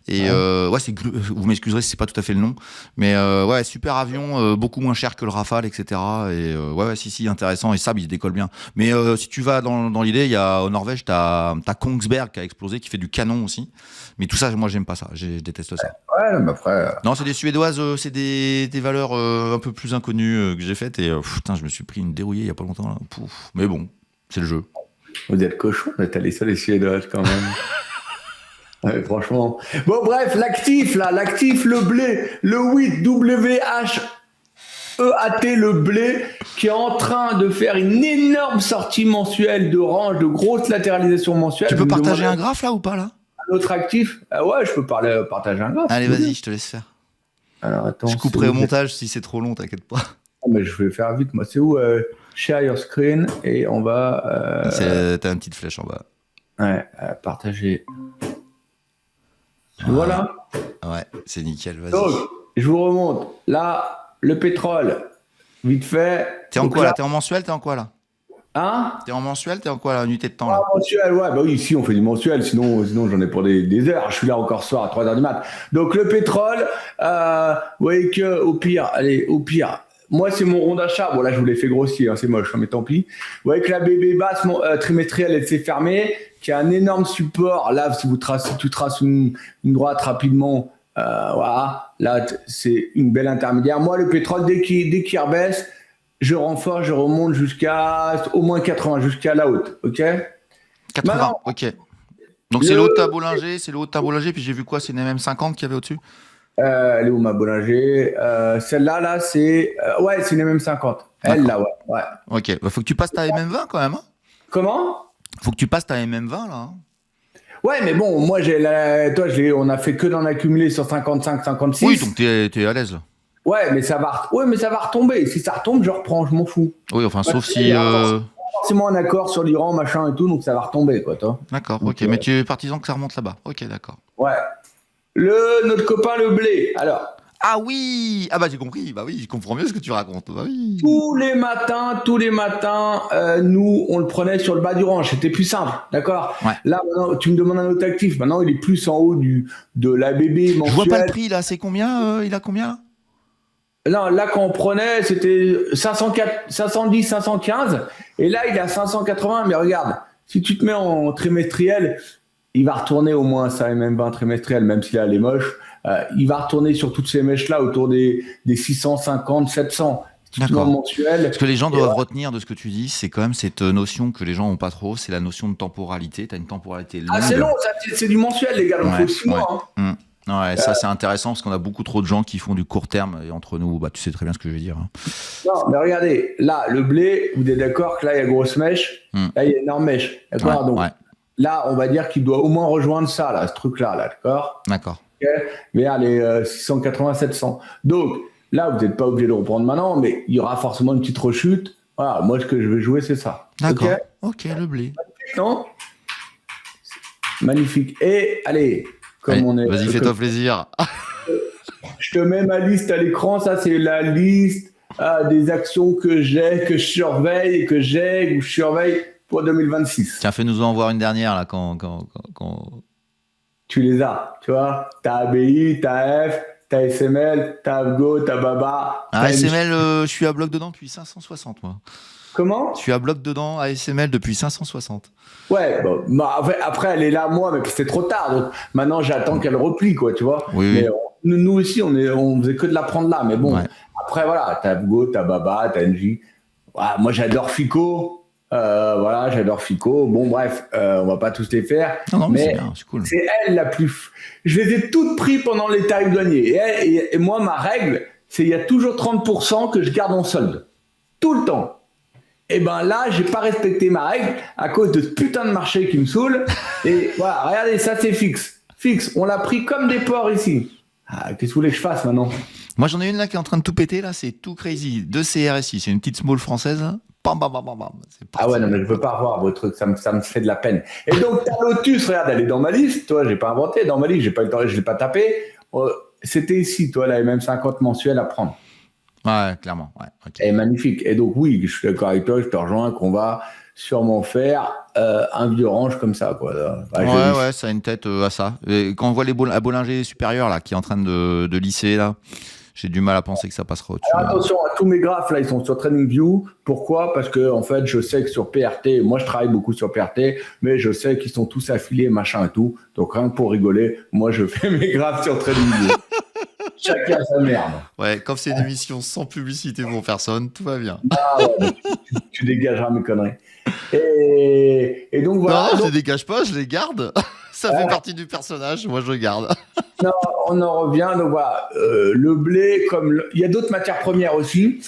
Et vous m'excuserez si c'est pas tout à fait le nom, mais ouais, super avion, beaucoup moins cher que le Rafale, etc. Et si, intéressant. Et Sab, il décolle bien. Mais si tu vas dans l'idée, il y a au Norvège, t'as Kongsberg qui a explosé, qui fait du canon aussi. Mais tout ça, moi, j'aime pas ça. Je déteste ça. Ouais, mais après. Non, c'est des Suédoises, c'est des valeurs un peu plus inconnues que j'ai faites. Et putain, je me suis pris une dérouillée il y a pas longtemps. Là. Pouf. Mais bon, c'est le jeu. Vous êtes cochon d'être allé sur les Suédoises quand même. Ouais, franchement. Bon, bref, l'actif, le blé, le 8 WHEAT, le blé, qui est en train de faire une énorme sortie mensuelle de range, de grosse latéralisation mensuelle. Tu peux partager un graphe là ou pas là? Notre actif, ouais, je peux partager un graphe. Allez, vas-y, je te laisse faire. Alors, attends. Je couperai au montage si c'est trop long, t'inquiète pas. Oh, mais je vais faire vite, moi. C'est où share your screen et on va. T'as une petite flèche en bas. Ouais, partager. Voilà. Ouais, c'est nickel, vas-y. Donc, je vous remonte. Là, le pétrole, vite fait. T'es en quoi là? T'es en mensuel? T'es en quoi là? Hein? T'es en mensuel? T'es en quoi là? Unité de temps là? Mensuel, ouais. Bah oui, ici, on fait du mensuel. Sinon j'en ai pour des heures. Je suis là encore ce soir à 3h du mat. Donc, le pétrole, vous voyez que, au pire, moi, c'est mon rond d'achat. Bon, là, je vous l'ai fait grossier, hein, c'est moche, hein, mais tant pis. Vous voyez que la BB basse trimestrielle, elle s'est fermée, qui a un énorme support. Là, si tu traces une droite rapidement, voilà. Là, c'est une belle intermédiaire. Moi, le pétrole, dès qu'il rebaisse, je renforce, je remonte jusqu'à au moins 80, jusqu'à la haute. OK? 80, maintenant, OK. Donc, c'est le haut de ta Bollinger, puis j'ai vu quoi? C'est une MM50 qu'il y avait au-dessus? Elle est où ma Bollinger? Celle-là, là, c'est c'est une MM50. Elle, là, ouais. Ok, faut que tu passes ta MM20 quand même. Hein. Comment? Faut que tu passes ta MM20 là. Hein. Ouais, mais bon, moi, on a fait que d'en accumuler sur 55, 56. Oui, donc t'es à l'aise là. Ouais, mais ça va retomber. Si ça retombe, je reprends, je m'en fous. Oui, enfin, sauf si. Forcément un accord sur l'Iran, machin et tout, donc ça va retomber, quoi, toi. D'accord, ok, mais tu es partisan que ça remonte là-bas. Ok, d'accord. Ouais. Notre copain le blé. Alors. Ah oui. Ah bah j'ai compris. Bah oui, je comprends mieux ce que tu racontes. Bah oui. Tous les matins, nous on le prenait sur le bas du range. C'était plus simple, d'accord. Ouais. Là, maintenant, tu me demandes un autre actif. Maintenant, il est plus en haut de l'ABB mensuel. Je vois pas le prix là. C'est combien il a combien? Non, là quand on prenait, c'était 510, 515. Et là, il est à 580. Mais regarde, si tu te mets en trimestriel, il va retourner au moins ça, et même pas un trimestriel, même si là, elle est moche. Il va retourner sur toutes ces mèches-là autour des 650, 700. D'accord. Mensuel. Ce que les gens doivent retenir de ce que tu dis, c'est quand même cette notion que les gens n'ont pas trop, c'est la notion de temporalité. Tu as une temporalité longue. Ah, c'est long, c'est du mensuel, les gars. Donc, il faut 6 mois. Hein. Ouais, ça, c'est intéressant parce qu'on a beaucoup trop de gens qui font du court terme. Et entre nous, bah, tu sais très bien ce que je veux dire. Hein. Non, mais regardez, là, le blé, vous êtes d'accord que là, il y a grosse mèche. Là, il y a énorme mèche. D'accord. Donc, là, on va dire qu'il doit au moins rejoindre ça, là, ce truc-là, là, d'accord. D'accord. Okay. Mais là, les 680, 700. Donc, là, vous n'êtes pas obligé de reprendre maintenant, mais il y aura forcément une petite rechute. Voilà, moi, ce que je vais jouer, c'est ça. D'accord. Ok, le blé. Magnifique, non? Magnifique. Et, allez, comme on est... Vas-y, fais-toi plaisir. Je te mets ma liste à l'écran. Ça, c'est la liste des actions que j'ai, que je surveille, ou je surveille pour 2026. Tiens, fais-nous en voir une dernière, là, quand... Tu les as, tu vois. T'as ABI, t'as F, t'as SML, t'as Avgo, t'as Baba. ASML, je suis à bloc dedans depuis 560, moi. Comment? Je suis à bloc dedans, ASML, depuis 560. Ouais, bon, après, elle est là, moi, mais c'est trop tard. Donc, maintenant, j'attends qu'elle replie, quoi, tu vois. Oui, mais nous aussi, on faisait que de la prendre là. Mais bon, après, voilà, t'as Avgo, t'as Baba, t'as NJ. Voilà, moi, j'adore Fico. J'adore Fico. Bon, bref, on va pas tous les faire. Non, mais c'est bien, c'est cool. C'est elle la plus. Je les ai toutes prises pendant les tarifs douaniers. Et moi, ma règle, c'est il y a toujours 30% que je garde en solde. Tout le temps. Et ben là, j'ai pas respecté ma règle à cause de ce putain de marché qui me saoule. Et voilà, regardez, ça c'est fixe. Fixe. On l'a pris comme des porcs ici. Qu'est-ce que vous voulez que je fasse maintenant? Moi, j'en ai une là qui est en train de tout péter, là. C'est tout crazy. De CRSI. C'est une petite small française. Bam, bam, bam, bam, bam. Ah ouais, non, mais je veux pas revoir vos trucs, ça me fait de la peine. Et donc, ta Lotus, regarde, elle est dans ma liste. Toi, j'ai pas inventé, dans ma liste, j'ai pas eu le temps, je l'ai pas tapé. C'était ici, toi, la MM50 mensuelle à prendre. Ouais, clairement. Ouais, ok. Elle est magnifique. Et donc, oui, je suis d'accord avec toi, je te rejoins qu'on va sûrement faire un vieux range comme ça, quoi. Ouais, ça a une tête à ça. Et quand on voit à Bollinger supérieur, là, qui est en train de lisser, là, j'ai du mal à penser que ça passera au-dessus. Alors, attention, tous mes graphes, là, ils sont sur TradingView. Pourquoi? Parce que, en fait, je sais que sur PRT, moi, je travaille beaucoup sur PRT, mais je sais qu'ils sont tous affiliés, machin et tout. Donc, rien que pour rigoler, moi, je fais mes graphes sur TradingView. Chacun sa merde. Ouais, comme c'est une émission sans publicité pour personne, tout va bien. Ah ouais, tu dégageras mes conneries. Et donc, voilà. Non, je Donc, les dégage pas, je les garde. Ça fait partie du personnage, moi je garde. non, on en revient. Donc, voilà. Le blé, il y a d'autres matières premières aussi.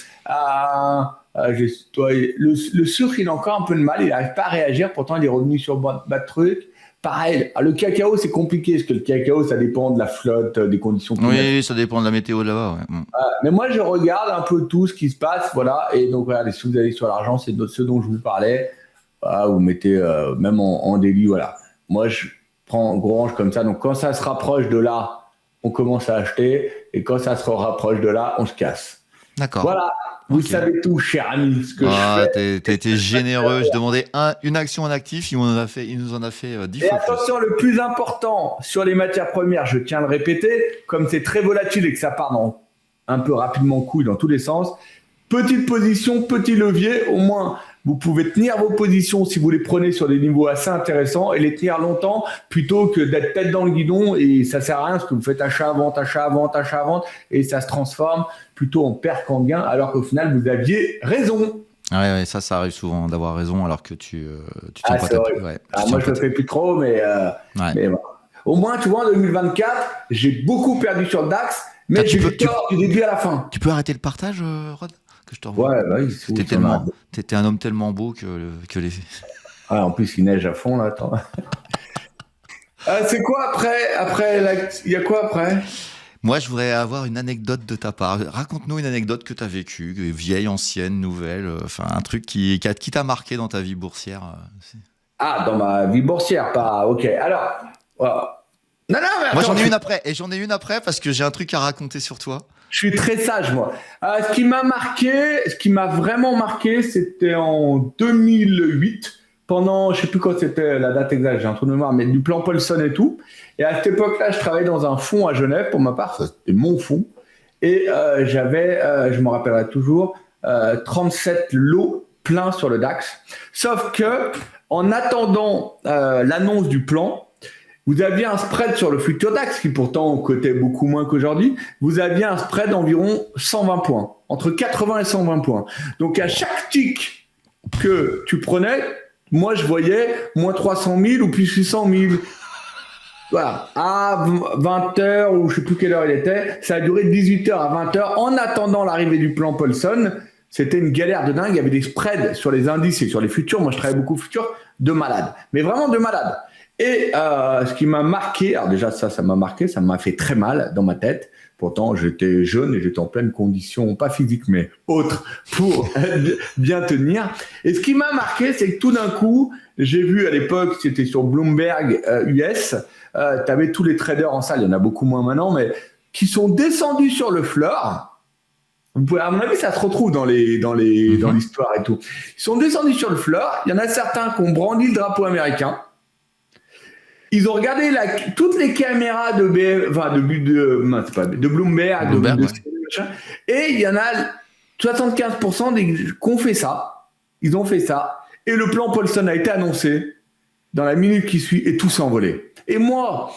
Le sucre, il a encore un peu de mal. Il n'arrive pas à réagir. Pourtant, il est revenu sur bas de truc. Pareil, le cacao, c'est compliqué, parce que le cacao, ça dépend de la flotte, des conditions climatiques. Oui, ça dépend de la météo de là-bas. Ouais. Mais moi, je regarde un peu tout ce qui se passe, voilà. Et donc, voilà, si vous allez sur l'argent, c'est ce dont je vous parlais. Voilà, vous mettez même en daily, voilà. Moi, je prends gros range comme ça. Donc, quand ça se rapproche de là, on commence à acheter. Et quand ça se rapproche de là, on se casse. D'accord. Voilà. Vous savez tout, cher ami, ce que je fais. T'as été généreux. Je demandais une action en actif, il nous en a fait 10 Et fois attention, le plus important sur les matières premières, je tiens à le répéter, comme c'est très volatile et que ça part un peu rapidement couille dans tous les sens, petite position, petit levier, au moins vous pouvez tenir vos positions si vous les prenez sur des niveaux assez intéressants et les tenir longtemps plutôt que d'être tête dans le guidon et ça sert à rien parce que vous faites achat-vente et ça se transforme plutôt en perte qu'en gain alors qu'au final vous aviez raison. Ouais, ça arrive souvent d'avoir raison alors que tu tiens pas tête. Ouais, moi je le fais plus trop mais voilà. Au moins tu vois en 2024 j'ai beaucoup perdu sur le DAX mais j'ai eu tort du début à la fin. Tu peux arrêter le partage, Rod? Que je te revois. Ouais, bah, t'étais un homme tellement beau que les. Ah, en plus, il neige à fond, là, attends. C'est quoi après il y a quoi après? Moi, je voudrais avoir une anecdote de ta part. Raconte-nous une anecdote que tu as vécue, vieille, ancienne, nouvelle, enfin un truc qui t'a marqué dans ta vie boursière. Ah, dans ma vie boursière, pas. Ok, alors. Voilà. Non, mais attends, moi, j'en ai une après. Et j'en ai une après parce que j'ai un truc à raconter sur toi. Je suis très sage, moi. Ce qui m'a vraiment marqué, c'était en 2008, pendant, je sais plus quand c'était la date exacte, j'ai un trou de mémoire, mais du plan Paulson et tout. Et à cette époque-là, je travaillais dans un fonds à Genève, pour ma part, c'était mon fonds. Et j'avais, je me rappellerai toujours, 37 lots pleins sur le DAX. Sauf que, en attendant l'annonce du plan, vous aviez un spread sur le futur DAX, qui pourtant cotait beaucoup moins qu'aujourd'hui. Vous aviez un spread d'environ 120 points, entre 80 et 120 points. Donc, à chaque tick que tu prenais, moi, je voyais moins 300 000 ou plus 600 000. Voilà. À 20 heures, ou je ne sais plus quelle heure il était, ça a duré de 18 heures à 20 heures. En attendant l'arrivée du plan Paulson, c'était une galère de dingue. Il y avait des spreads sur les indices et sur les futurs. Moi, je travaille beaucoup futurs, de malade. Mais vraiment de malade. Et ce qui m'a marqué, alors déjà ça m'a marqué, ça m'a fait très mal dans ma tête. Pourtant, j'étais jeune et j'étais en pleine condition, pas physique, mais autre, pour bien tenir. Et ce qui m'a marqué, c'est que tout d'un coup, j'ai vu à l'époque, c'était sur Bloomberg US, tu avais tous les traders en salle, il y en a beaucoup moins maintenant, mais qui sont descendus sur le floor. À mon avis, ça se retrouve dans l'histoire et tout. Ils sont descendus sur le floor. Il y en a certains qui ont brandi le drapeau américain. Ils ont regardé toutes les caméras de Bloomberg, machin, et il y en a 75% qui ont fait ça. Ils ont fait ça. Et le plan Paulson a été annoncé dans la minute qui suit et tout s'est envolé. Et moi,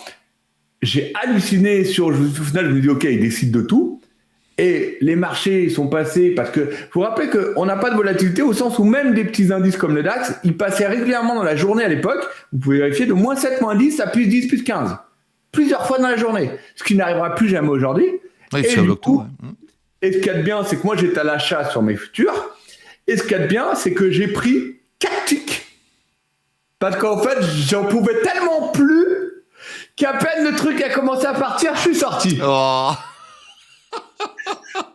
j'ai halluciné au final, je me dis, OK, ils décident de tout. Et les marchés sont passés, parce que faut rappeler qu'on n'a pas de volatilité au sens où même des petits indices comme le DAX, ils passaient régulièrement dans la journée à l'époque, vous pouvez vérifier, de moins 7, moins 10 à plus 10, plus 15. Plusieurs fois dans la journée. Ce qui n'arrivera plus jamais aujourd'hui. Oui, ça bloque tout. Ouais. Et ce qu'il y a de bien, c'est que moi j'étais à l'achat sur mes futurs. Et ce qu'il y a de bien, c'est que j'ai pris 4 ticks. Parce qu'en fait, j'en pouvais tellement plus qu'à peine le truc a commencé à partir, je suis sorti. Oh.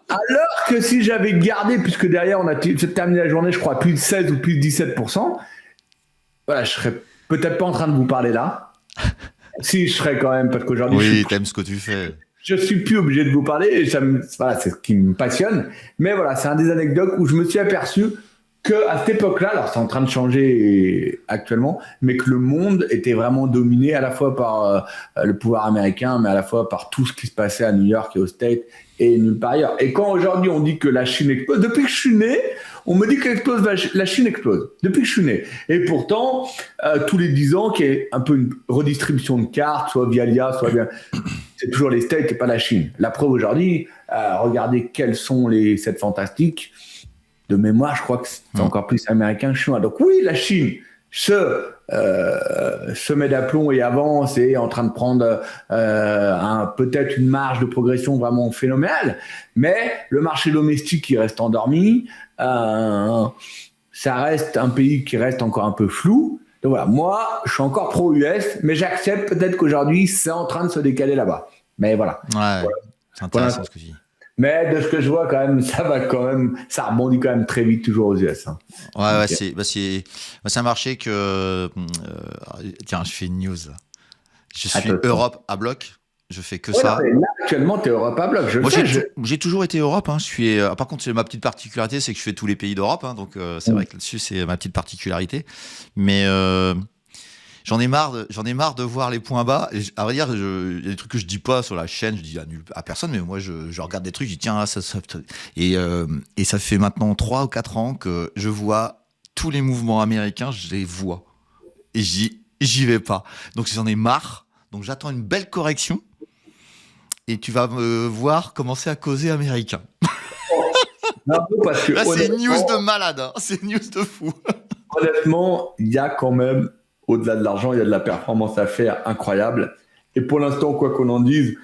Alors que si j'avais gardé, puisque derrière on a terminé la journée, je crois, plus de 16 ou plus de 17%, voilà, je serais peut-être pas en train de vous parler là. Si, je serais quand même, parce qu'aujourd'hui. Oui, t'aimes ce que tu fais. je suis plus obligé de vous parler. Et voilà, c'est ce qui me passionne. Mais voilà, c'est un des anecdotes où je me suis aperçu qu'à cette époque-là, alors c'est en train de changer actuellement, mais que le monde était vraiment dominé à la fois par le pouvoir américain, mais à la fois par tout ce qui se passait à New York et aux States et nulle part ailleurs. Et quand aujourd'hui on dit que la Chine explose, depuis que je suis né, on me dit que la Chine explose, depuis que je suis né. Et pourtant, tous les 10 ans, qu'il y ait un peu une redistribution de cartes, soit via l'IA, soit via... C'est toujours les States et pas la Chine. La preuve aujourd'hui, regardez quels sont les 7 fantastiques. De mémoire, je crois que c'est encore plus américain que chinois. Donc oui, la Chine se met d'aplomb et avance et est en train de prendre peut-être une marge de progression vraiment phénoménale. Mais le marché domestique, il reste endormi. Ça reste un pays qui reste encore un peu flou. Donc voilà, moi, je suis encore pro-US, mais j'accepte peut-être qu'aujourd'hui, c'est en train de se décaler là-bas. Mais voilà. Ouais, voilà. c'est intéressant ce que tu dis. Mais de ce que je vois, quand même, ça rebondit quand même très vite toujours aux US. Hein. Ouais, c'est un marché que. Tiens, je fais une news. Je suis Europe à bloc. Je fais que ça. Là, actuellement, tu es Europe à bloc. Moi, j'ai toujours été Europe. Hein. Par contre, ma petite particularité, c'est que je fais tous les pays d'Europe. Hein, donc, c'est vrai que là-dessus, c'est ma petite particularité. Mais. J'en ai marre de voir les points bas. Et à vrai dire, il y a des trucs que je dis pas sur la chaîne, je dis à personne, mais moi je regarde des trucs, je dis tiens, ça. Et ça fait maintenant 3 ou 4 ans que je vois tous les mouvements américains, je les vois. Et j'y vais pas. Donc j'en ai marre. Donc j'attends une belle correction. Et tu vas me voir commencer à causer américain. Non, parce que là, c'est une news de malade. Hein. C'est une news de fou. Honnêtement, il y a quand même. Au-delà de l'argent, il y a de la performance à faire incroyable. Et pour l'instant, quoi qu'on en dise,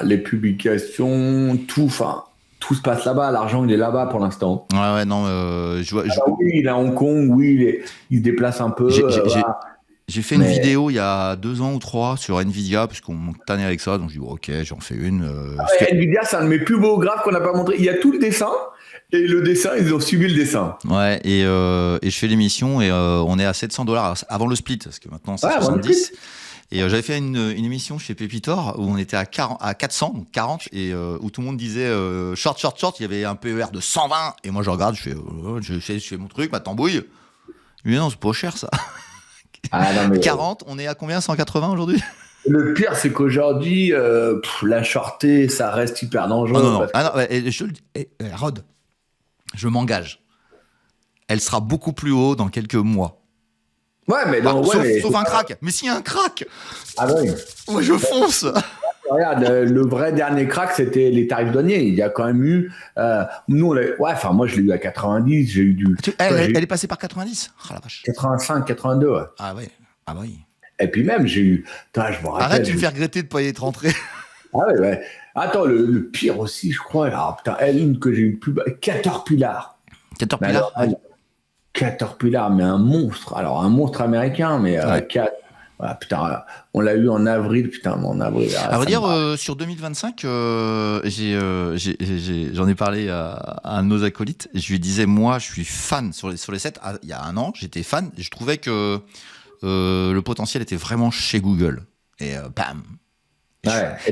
les publications, tout se passe là-bas. L'argent, il est là-bas pour l'instant. Ouais, non. Oui, il est à Hong Kong. Oui, il se déplace un peu. J'ai fait une vidéo il y a 2 ans ou 3 sur Nvidia, parce qu'on m'en tannait avec ça. Donc je dis, ok, j'en fais une. Nvidia, c'est un de mes plus beaux graphes qu'on n'a pas montré. Il y a tout le dessin. Et le dessin, ils ont suivi le dessin. Ouais, et je fais l'émission et on est à $700 avant le split, parce que maintenant c'est 70. Et j'avais fait une émission chez Pépitor où on était à 400, donc 40, et où tout le monde disait short. Il y avait un PER de 120. Et moi je regarde, je fais mon truc, ma tambouille. Mais non, c'est pas cher ça. Non, mais 40, on est à combien, 180 aujourd'hui? Le pire, c'est qu'aujourd'hui, la shortée, ça reste hyper dangereux. Rod, je m'engage. Elle sera beaucoup plus haut dans quelques mois. Ouais, mais sauf un crack. Mais s'il y a un crack, oui. Moi je fonce. Regarde, le vrai dernier crack, c'était les tarifs douaniers. Il y a quand même eu. Nous, moi, je l'ai eu à 90. J'ai eu du. Elle est passée par 90. Oh la vache. 85, 82. Ouais. Ah ouais. Ah oui. Et puis même, j'ai eu. Je me rappelle. Arrête de me faire regretter de ne pas y être rentré. Ah ouais. Attends, le pire aussi, je crois. Alors, putain, une que j'ai eu plus bas. Caterpillar. Caterpillar, mais un monstre. Alors, un monstre américain, mais voilà, putain, on l'a eu en avril. À vrai dire, sur 2025, j'en ai parlé à un de nos acolytes. Et je lui disais, moi, je suis fan sur les 7. Il y a 1 an, j'étais fan. Je trouvais que le potentiel était vraiment chez Google. Et bam. Et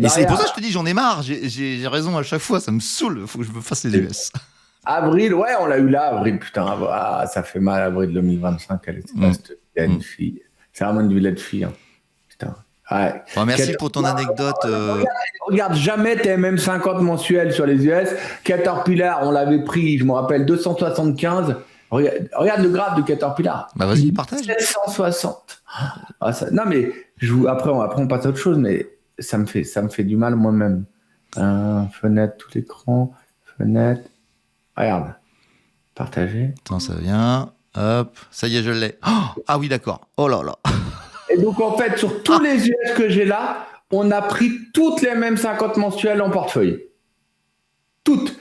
c'est pour ça que je te dis, j'en ai marre. J'ai raison à chaque fois. Ça me saoule. Il faut que je me fasse les US. Avril, ouais, on l'a eu là, avril, putain. Ça fait mal, avril 2025. Il y a une fille. C'est vraiment une vilaine fille. Hein. Putain. Ouais. Bon, merci pour ton anecdote. Regarde jamais TMM 50 mensuels sur les US. Caterpillar, on l'avait pris, je me rappelle, 275. Regarde le graphe de Caterpillar. Bah vas-y, partage. 760. Non, mais après, on passe à autre chose, mais ça me fait du mal moi-même. Fenêtre, tout l'écran. Fenêtre. Regarde. Partager. Attends, ça vient. Hop. Ça y est, je l'ai. Ah oui, d'accord. Oh là là. Et donc, en fait, sur tous les US que j'ai là, on a pris toutes les mêmes 50 mensuels en portefeuille. Toutes.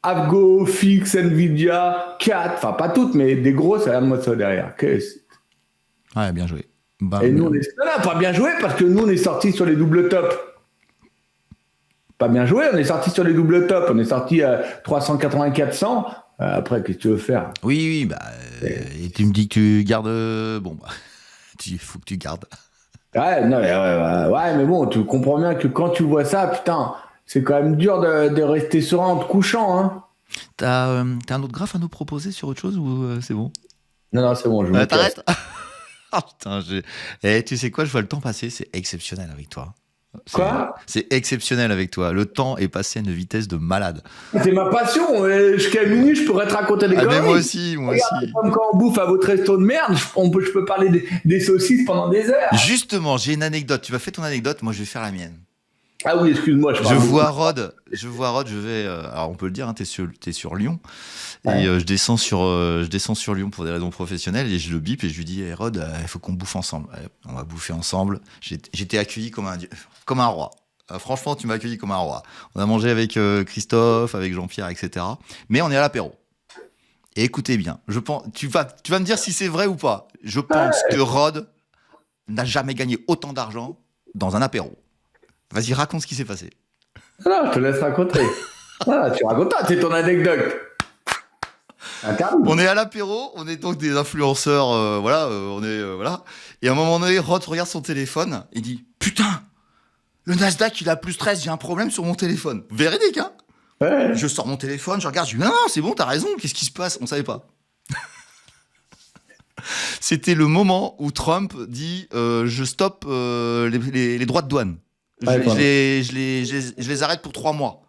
Avgo, Fix, Nvidia, Cat. Enfin, pas toutes, mais des grosses à la mode ça derrière. Ouais, bien joué. Et nous, pas bien joué parce que nous, on est sortis sur les doubles tops. Pas bien joué, on est sortis sur les doubles tops. On est sortis à 380-400. Après, qu'est-ce que tu veux faire? Oui, et tu me dis que tu gardes. Il faut que tu gardes. Ouais, non, mais bon, tu comprends bien que quand tu vois ça, putain, c'est quand même dur de rester serein en te couchant, hein. T'as un autre graphe à nous proposer sur autre chose ou c'est bon? Non, c'est bon, je me casse. T'arrêtes? Ah putain, tu sais quoi, je vois le temps passer, c'est exceptionnel avec toi. Quoi? C'est exceptionnel avec toi. Le temps est passé à une vitesse de malade. C'est ma passion. Jusqu'à minuit, je pourrais te raconter des Ah, mais conneries. moi aussi, moi Regarde, aussi. comme quand on bouffe à votre resto de merde, je peux parler des saucisses pendant des heures. Justement, j'ai une anecdote. Tu vas faire ton anecdote, moi je vais faire la mienne. Ah oui, excuse-moi, je Je parle beaucoup. vois Rod, je vais. Alors on peut le dire, hein, t'es sur Lyon. Ouais. Et je descends sur Lyon pour des raisons professionnelles et je le bip et je lui dis, hey Rod, il faut qu'on bouffe ensemble. Ouais, on va bouffer ensemble. J'étais accueilli comme un dieu, comme un roi. Franchement, tu m'as accueilli comme un roi. On a mangé avec Christophe, avec Jean-Pierre, etc. Mais on est à l'apéro. Et écoutez bien, je pense, tu vas me dire si c'est vrai ou pas. Je pense que Rod n'a jamais gagné autant d'argent dans un apéro. Vas-y, raconte ce qui s'est passé. Non, je te laisse raconter. Voilà, tu racontes, c'est ton anecdote. Interdit. On est à l'apéro, on est donc des influenceurs, voilà. Et à un moment donné, Rod regarde son téléphone et dit « Putain, le Nasdaq, il a plus 13, j'ai un problème sur mon téléphone. » Véridique, hein? Ouais. Je sors mon téléphone, je regarde, je dis « Non, c'est bon, t'as raison, qu'est-ce qui se passe ?» On savait pas. C'était le moment où Trump dit je stoppe les droits de douane. Je les arrête pour 3 mois.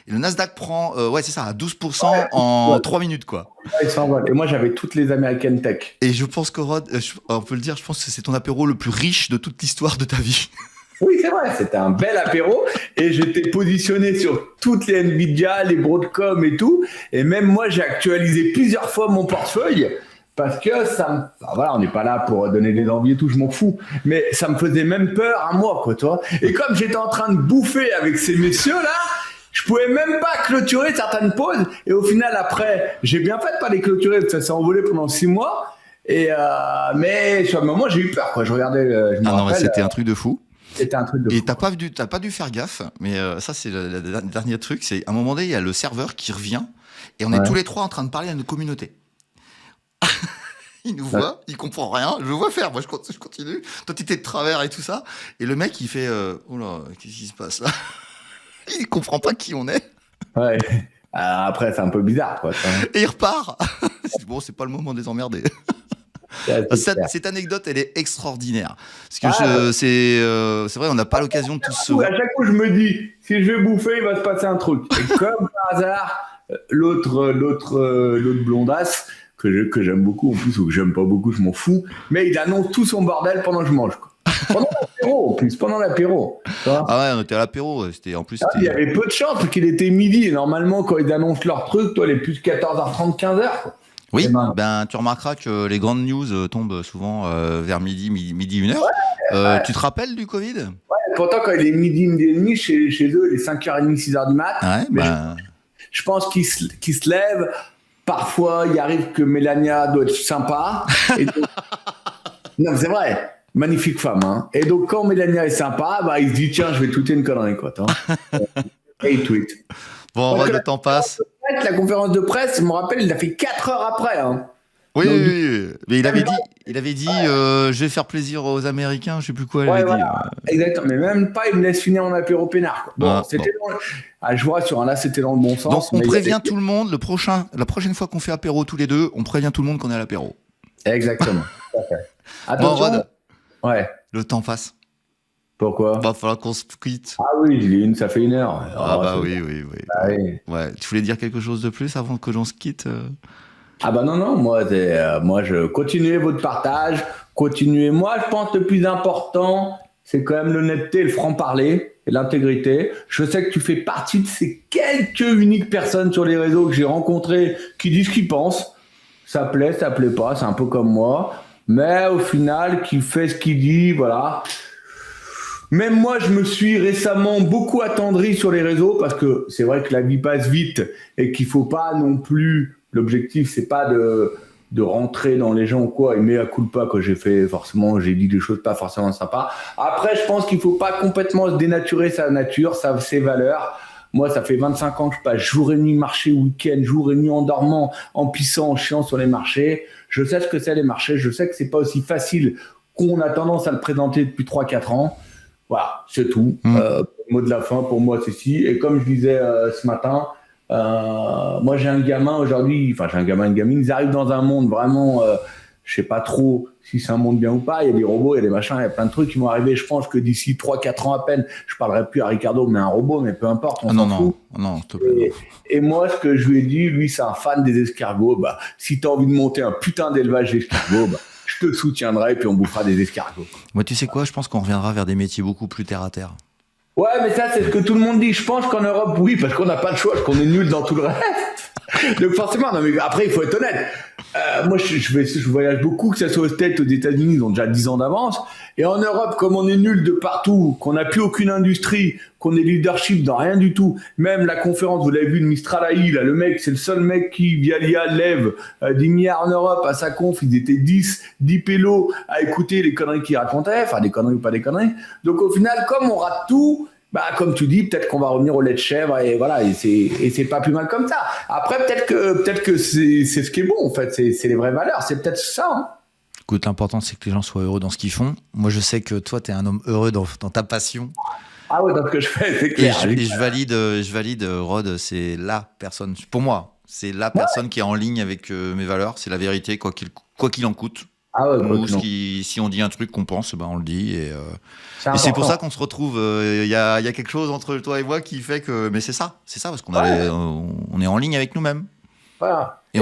Et le Nasdaq prend, c'est ça, à 12% en 3 minutes, quoi. Ils s'envolent. Et moi, j'avais toutes les American Tech. Et je pense que Rod, on peut le dire, je pense que c'est ton apéro le plus riche de toute l'histoire de ta vie. Oui, c'est vrai, c'était un bel apéro et j'étais positionné sur toutes les Nvidia, les Broadcom et tout. Et même moi, j'ai actualisé plusieurs fois mon portefeuille parce que ça me... Enfin, voilà, on n'est pas là pour donner des envies et tout, je m'en fous. Mais ça me faisait même peur à moi, quoi, toi. Et comme j'étais en train de bouffer avec ces messieurs-là, je pouvais même pas clôturer certaines pauses. Et au final, après, j'ai bien fait de pas les clôturer parce que ça s'est envolé pendant 6 mois. Mais sur le moment, j'ai eu peur, quoi. Je regardais, je me Non, mais rappelle, c'était un truc de fou. c'était un truc de Et fou. t'as pas dû faire gaffe, mais ça c'est le dernier truc, c'est à un moment donné il y a le serveur qui revient et on est tous les trois en train de parler à notre communauté. Il nous voit, il comprend rien, je le vois faire, moi je continue. Toi t'étais de travers et tout ça, et le mec il fait oh là qu'est-ce qui se passe là? Il comprend pas qui on est Ouais. Après, c'est un peu bizarre, quoi. et il repart. Bon, c'est pas le moment de les emmerder. Cette anecdote, elle est extraordinaire. Parce que c'est vrai, on n'a pas l'occasion de tous se voir. À chaque fois, je me dis, si je vais bouffer, il va se passer un truc. Et comme par hasard, l'autre blondasse, que j'aime beaucoup, en plus, ou que j'aime pas beaucoup, je m'en fous, mais il annonce tout son bordel pendant que je mange, quoi. Pendant l'apéro, en plus, pendant l'apéro. Ah ouais, on était à l'apéro. Il y avait peu de chance, parce qu'il était midi. Et normalement, quand ils annoncent leur truc, toi, les plus 14h30, 15h, quoi. Oui, ben tu remarqueras que les grandes news tombent souvent vers midi 1h. Ouais. Tu te rappelles du Covid? Ouais, pourtant, quand il est midi et demi, chez eux, il est 5h30, 6h du mat. Ouais, mais je pense qu'ils se lèvent. Parfois, il arrive que Mélania doit être sympa. Et donc... non, c'est vrai. Magnifique femme. Hein. Et donc, quand Mélania est sympa, bah, il se dit tiens, je vais tweeter une connerie. Quoi, et il tweet. Bon, Rod, le temps passe. La conférence de presse, je me rappelle, il l'a fait 4 heures après. Hein. Oui, donc, oui. Mais il avait dit je vais faire plaisir aux Américains, je sais plus quoi il avait dit. Exactement, mais même pas, il me laisse finir mon apéro peinard. Quoi. Bon, c'était je vois sur un là, c'était dans le bon sens. Donc on prévient tout le monde, la prochaine fois qu'on fait apéro tous les deux, on prévient tout le monde qu'on est à l'apéro. Exactement. Attention. Bon, Rod, ouais. Le temps passe. Pourquoi? Va falloir qu'on se quitte. Ah oui, ça fait 1 heure. Ah bah oui. Ah oui. Ouais, tu voulais dire quelque chose de plus avant que l'on se quitte Ah bah non, moi je continuez votre partage, continuez. Moi, je pense que le plus important, c'est quand même l'honnêteté, le franc-parler et l'intégrité. Je sais que tu fais partie de ces quelques uniques personnes sur les réseaux que j'ai rencontrées qui disent ce qu'ils pensent. Ça plaît pas, c'est un peu comme moi. Mais au final, qui fait ce qu'il dit, voilà. Même moi, je me suis récemment beaucoup attendri sur les réseaux parce que c'est vrai que la vie passe vite et qu'il faut pas non plus... L'objectif, c'est pas de rentrer dans les gens ou quoi, et mea culpa que j'ai fait, forcément, j'ai dit des choses pas forcément sympas. Après, je pense qu'il faut pas complètement se dénaturer sa nature, ses valeurs. Moi, ça fait 25 ans que je passe jour et nuit marché, week-end, jour et nuit en dormant, en pissant, en chiant sur les marchés. Je sais ce que c'est les marchés, je sais que c'est pas aussi facile qu'on a tendance à le présenter depuis 3-4 ans. Voilà, c'est tout. Mot de la fin, pour moi, c'est si. Et comme je disais ce matin, moi j'ai un gamin aujourd'hui, enfin j'ai un gamin, une gamine, ils arrivent dans un monde vraiment, je sais pas trop si c'est un monde bien ou pas, il y a des robots, il y a des machins, il y a plein de trucs qui vont arriver, je pense que d'ici 3-4 ans à peine, je parlerai plus à Ricardo, mais un robot, mais peu importe, on s'en fout. Non, s'il te plaît. Et moi, ce que je lui ai dit, lui c'est un fan des escargots, bah, si t'as envie de monter un putain d'élevage d'escargots, bah, je te soutiendrai et puis on bouffera des escargots. Moi, tu sais quoi, je pense qu'on reviendra vers des métiers beaucoup plus terre à terre. Ouais, mais ça, c'est ce que tout le monde dit. Je pense qu'en Europe, oui, parce qu'on n'a pas de choix, parce qu'on est nul dans tout le reste. Donc forcément, non, mais après, il faut être honnête. Moi, je voyage beaucoup, que ce soit aux States, aux États-Unis, ils ont déjà 10 ans d'avance. Et en Europe, comme on est nul de partout, qu'on n'a plus aucune industrie, qu'on est leadership dans rien du tout, même la conférence, vous l'avez vu, de Mistral AI, là, le mec, c'est le seul mec qui, via l'IA, lève 10 milliards en Europe à sa conf. Ils étaient 10 pélos à écouter les conneries qu'il racontait, enfin des conneries ou pas des conneries. Donc au final, comme on rate tout, bah, comme tu dis, peut-être qu'on va revenir au lait de chèvre et voilà, et c'est pas plus mal comme ça. Après, peut-être que c'est ce qui est bon, en fait, c'est les vraies valeurs, c'est peut-être ça, hein. Écoute, l'important, c'est que les gens soient heureux dans ce qu'ils font. Moi, je sais que toi, tu es un homme heureux dans ta passion. Ah ouais, dans ce que je fais, c'est clair. Et je valide, Rod, c'est la personne, pour moi, c'est la personne qui est en ligne avec mes valeurs. C'est la vérité, quoi qu'il en coûte. Ah ouais, Ou si on dit un truc qu'on pense, ben on le dit. Et c'est pour important. ça qu'on se retrouve. Il y a quelque chose entre toi et moi qui fait que. Mais c'est ça, parce qu'on on est en ligne avec nous-mêmes. Voilà. Et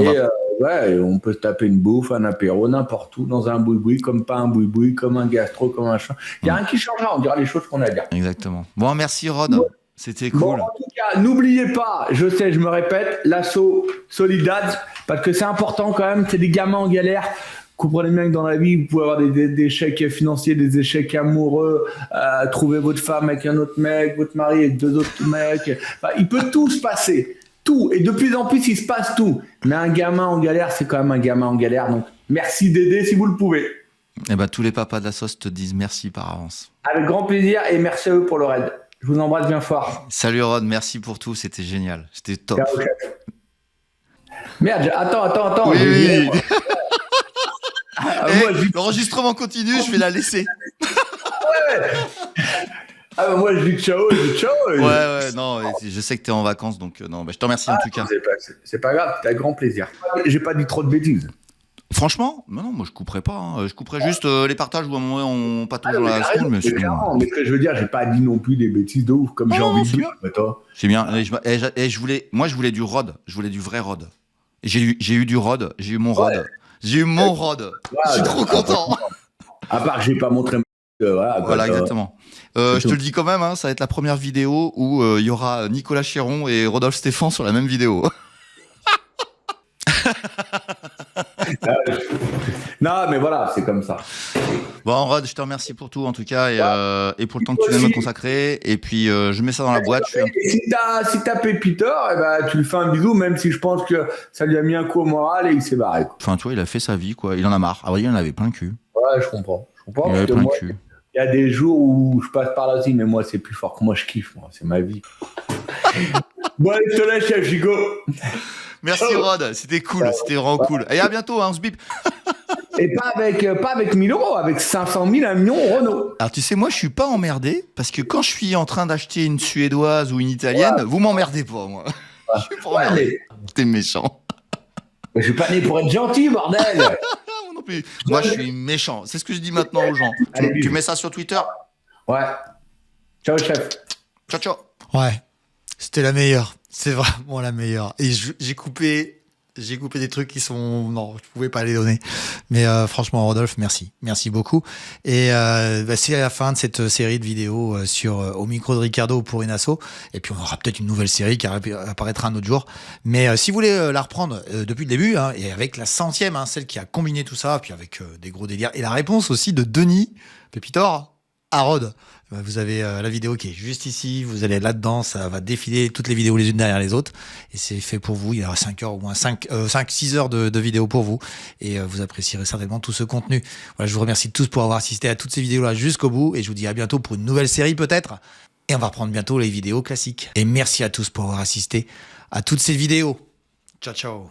on peut se taper une bouffe, un apéro, n'importe où, dans un boui-boui, comme pas un boui-boui, comme un gastro, comme un machin. Il n'y a rien qui changera, on dira les choses qu'on a à dire. Exactement. Bon, merci Rod. Ouais. C'était cool. Bon, en tout cas, n'oubliez pas, je sais, je me répète, l'assaut Solidad, parce que c'est important quand même, c'est des gamins en galère. Comprenez bien que dans la vie, vous pouvez avoir des échecs financiers, des échecs amoureux, trouver votre femme avec un autre mec, votre mari avec 2 autres mecs. Enfin, il peut tout se passer. Tout. Et de plus en plus, il se passe tout. Mais un gamin en galère, c'est quand même un gamin en galère. Donc, merci d'aider si vous le pouvez. Eh ben, tous les papas de la sauce te disent merci par avance. Avec grand plaisir et merci à eux pour le raid. Je vous embrasse bien fort. Salut Rod, merci pour tout. C'était génial. C'était top. Ciao, chef. Merde, attends. Oui. Moi, l'enregistrement continue, je vais la laisser. Moi, je dis ciao. Ouais, non, je sais que t'es en vacances, donc non, je te remercie en tout cas. C'est pas grave, c'était avec grand plaisir. J'ai pas dit trop de bêtises. Franchement, non, moi je couperai pas. Hein. Je couperai juste les partages où à un moment on pas toujours la seconde, mais c'est clairement. Mais ce que je veux dire, j'ai pas dit non plus des bêtises de ouf, comme j'ai envie de dire. C'est bien. Je voulais du Rod, je voulais du vrai Rod. J'ai eu du Rod, j'ai eu mon Rod. J'ai eu mon Rod. Je suis trop content. À part que j'ai pas montré. Voilà, exactement. Je te le dis quand même, hein, ça va être la première vidéo où il y aura Nicolas Chéron et Rodolphe Stéphane sur la même vidéo. Non, mais voilà, c'est comme ça. Bon, Rod, je te remercie pour tout en tout cas et pour le temps que tu viens de me consacrer. Et puis je mets ça dans la boîte. Si t'as Pépitor, eh ben, tu lui fais un bisou, même si je pense que ça lui a mis un coup au moral et il s'est barré. Enfin, tu vois, il a fait sa vie, quoi. Il en a marre. Ah oui, il en avait plein le cul. Ouais, je comprends. Il en avait plein le cul. Il y a des jours où je passe par là aussi, mais moi, c'est plus fort que moi, je kiffe, moi. C'est ma vie. Bon, allez, je te laisse, chef Gigo. Merci, Rod. C'était cool. C'était vraiment cool. Et à bientôt, hein, on se bip. Et pas avec 1000 €, avec 500 000, 1 million Renault. Alors, tu sais, moi, je suis pas emmerdé parce que quand je suis en train d'acheter une suédoise ou une italienne, vous m'emmerdez pas, moi. Je suis pas emmerdé. T'es méchant. Mais je suis pas né pour être gentil, bordel. Moi non plus. Moi, je suis méchant. C'est ce que je dis maintenant aux gens. Tu mets ça sur Twitter? Ouais. Ciao, chef. Ciao. Ouais. C'était la meilleure. C'est vraiment la meilleure. Et j'ai coupé des trucs qui sont... Non, je pouvais pas les donner. Mais franchement, Rodolphe, merci. Merci beaucoup. Et c'est la fin de cette série de vidéos au micro de Ricardo pour une asso. Et puis, on aura peut-être une nouvelle série qui apparaîtra un autre jour. Mais si vous voulez la reprendre depuis le début, hein, et avec la 100e, hein, celle qui a combiné tout ça, puis avec des gros délires, et la réponse aussi de Denis Pépitor à Rod. Vous avez la vidéo qui est juste ici, vous allez là-dedans, ça va défiler toutes les vidéos les unes derrière les autres, et c'est fait pour vous. Il y aura 5 heures, au moins 5-6 heures de vidéos pour vous, et vous apprécierez certainement tout ce contenu. Voilà, je vous remercie tous pour avoir assisté à toutes ces vidéos-là jusqu'au bout, et je vous dis à bientôt pour une nouvelle série peut-être, et on va reprendre bientôt les vidéos classiques. Et merci à tous pour avoir assisté à toutes ces vidéos. Ciao.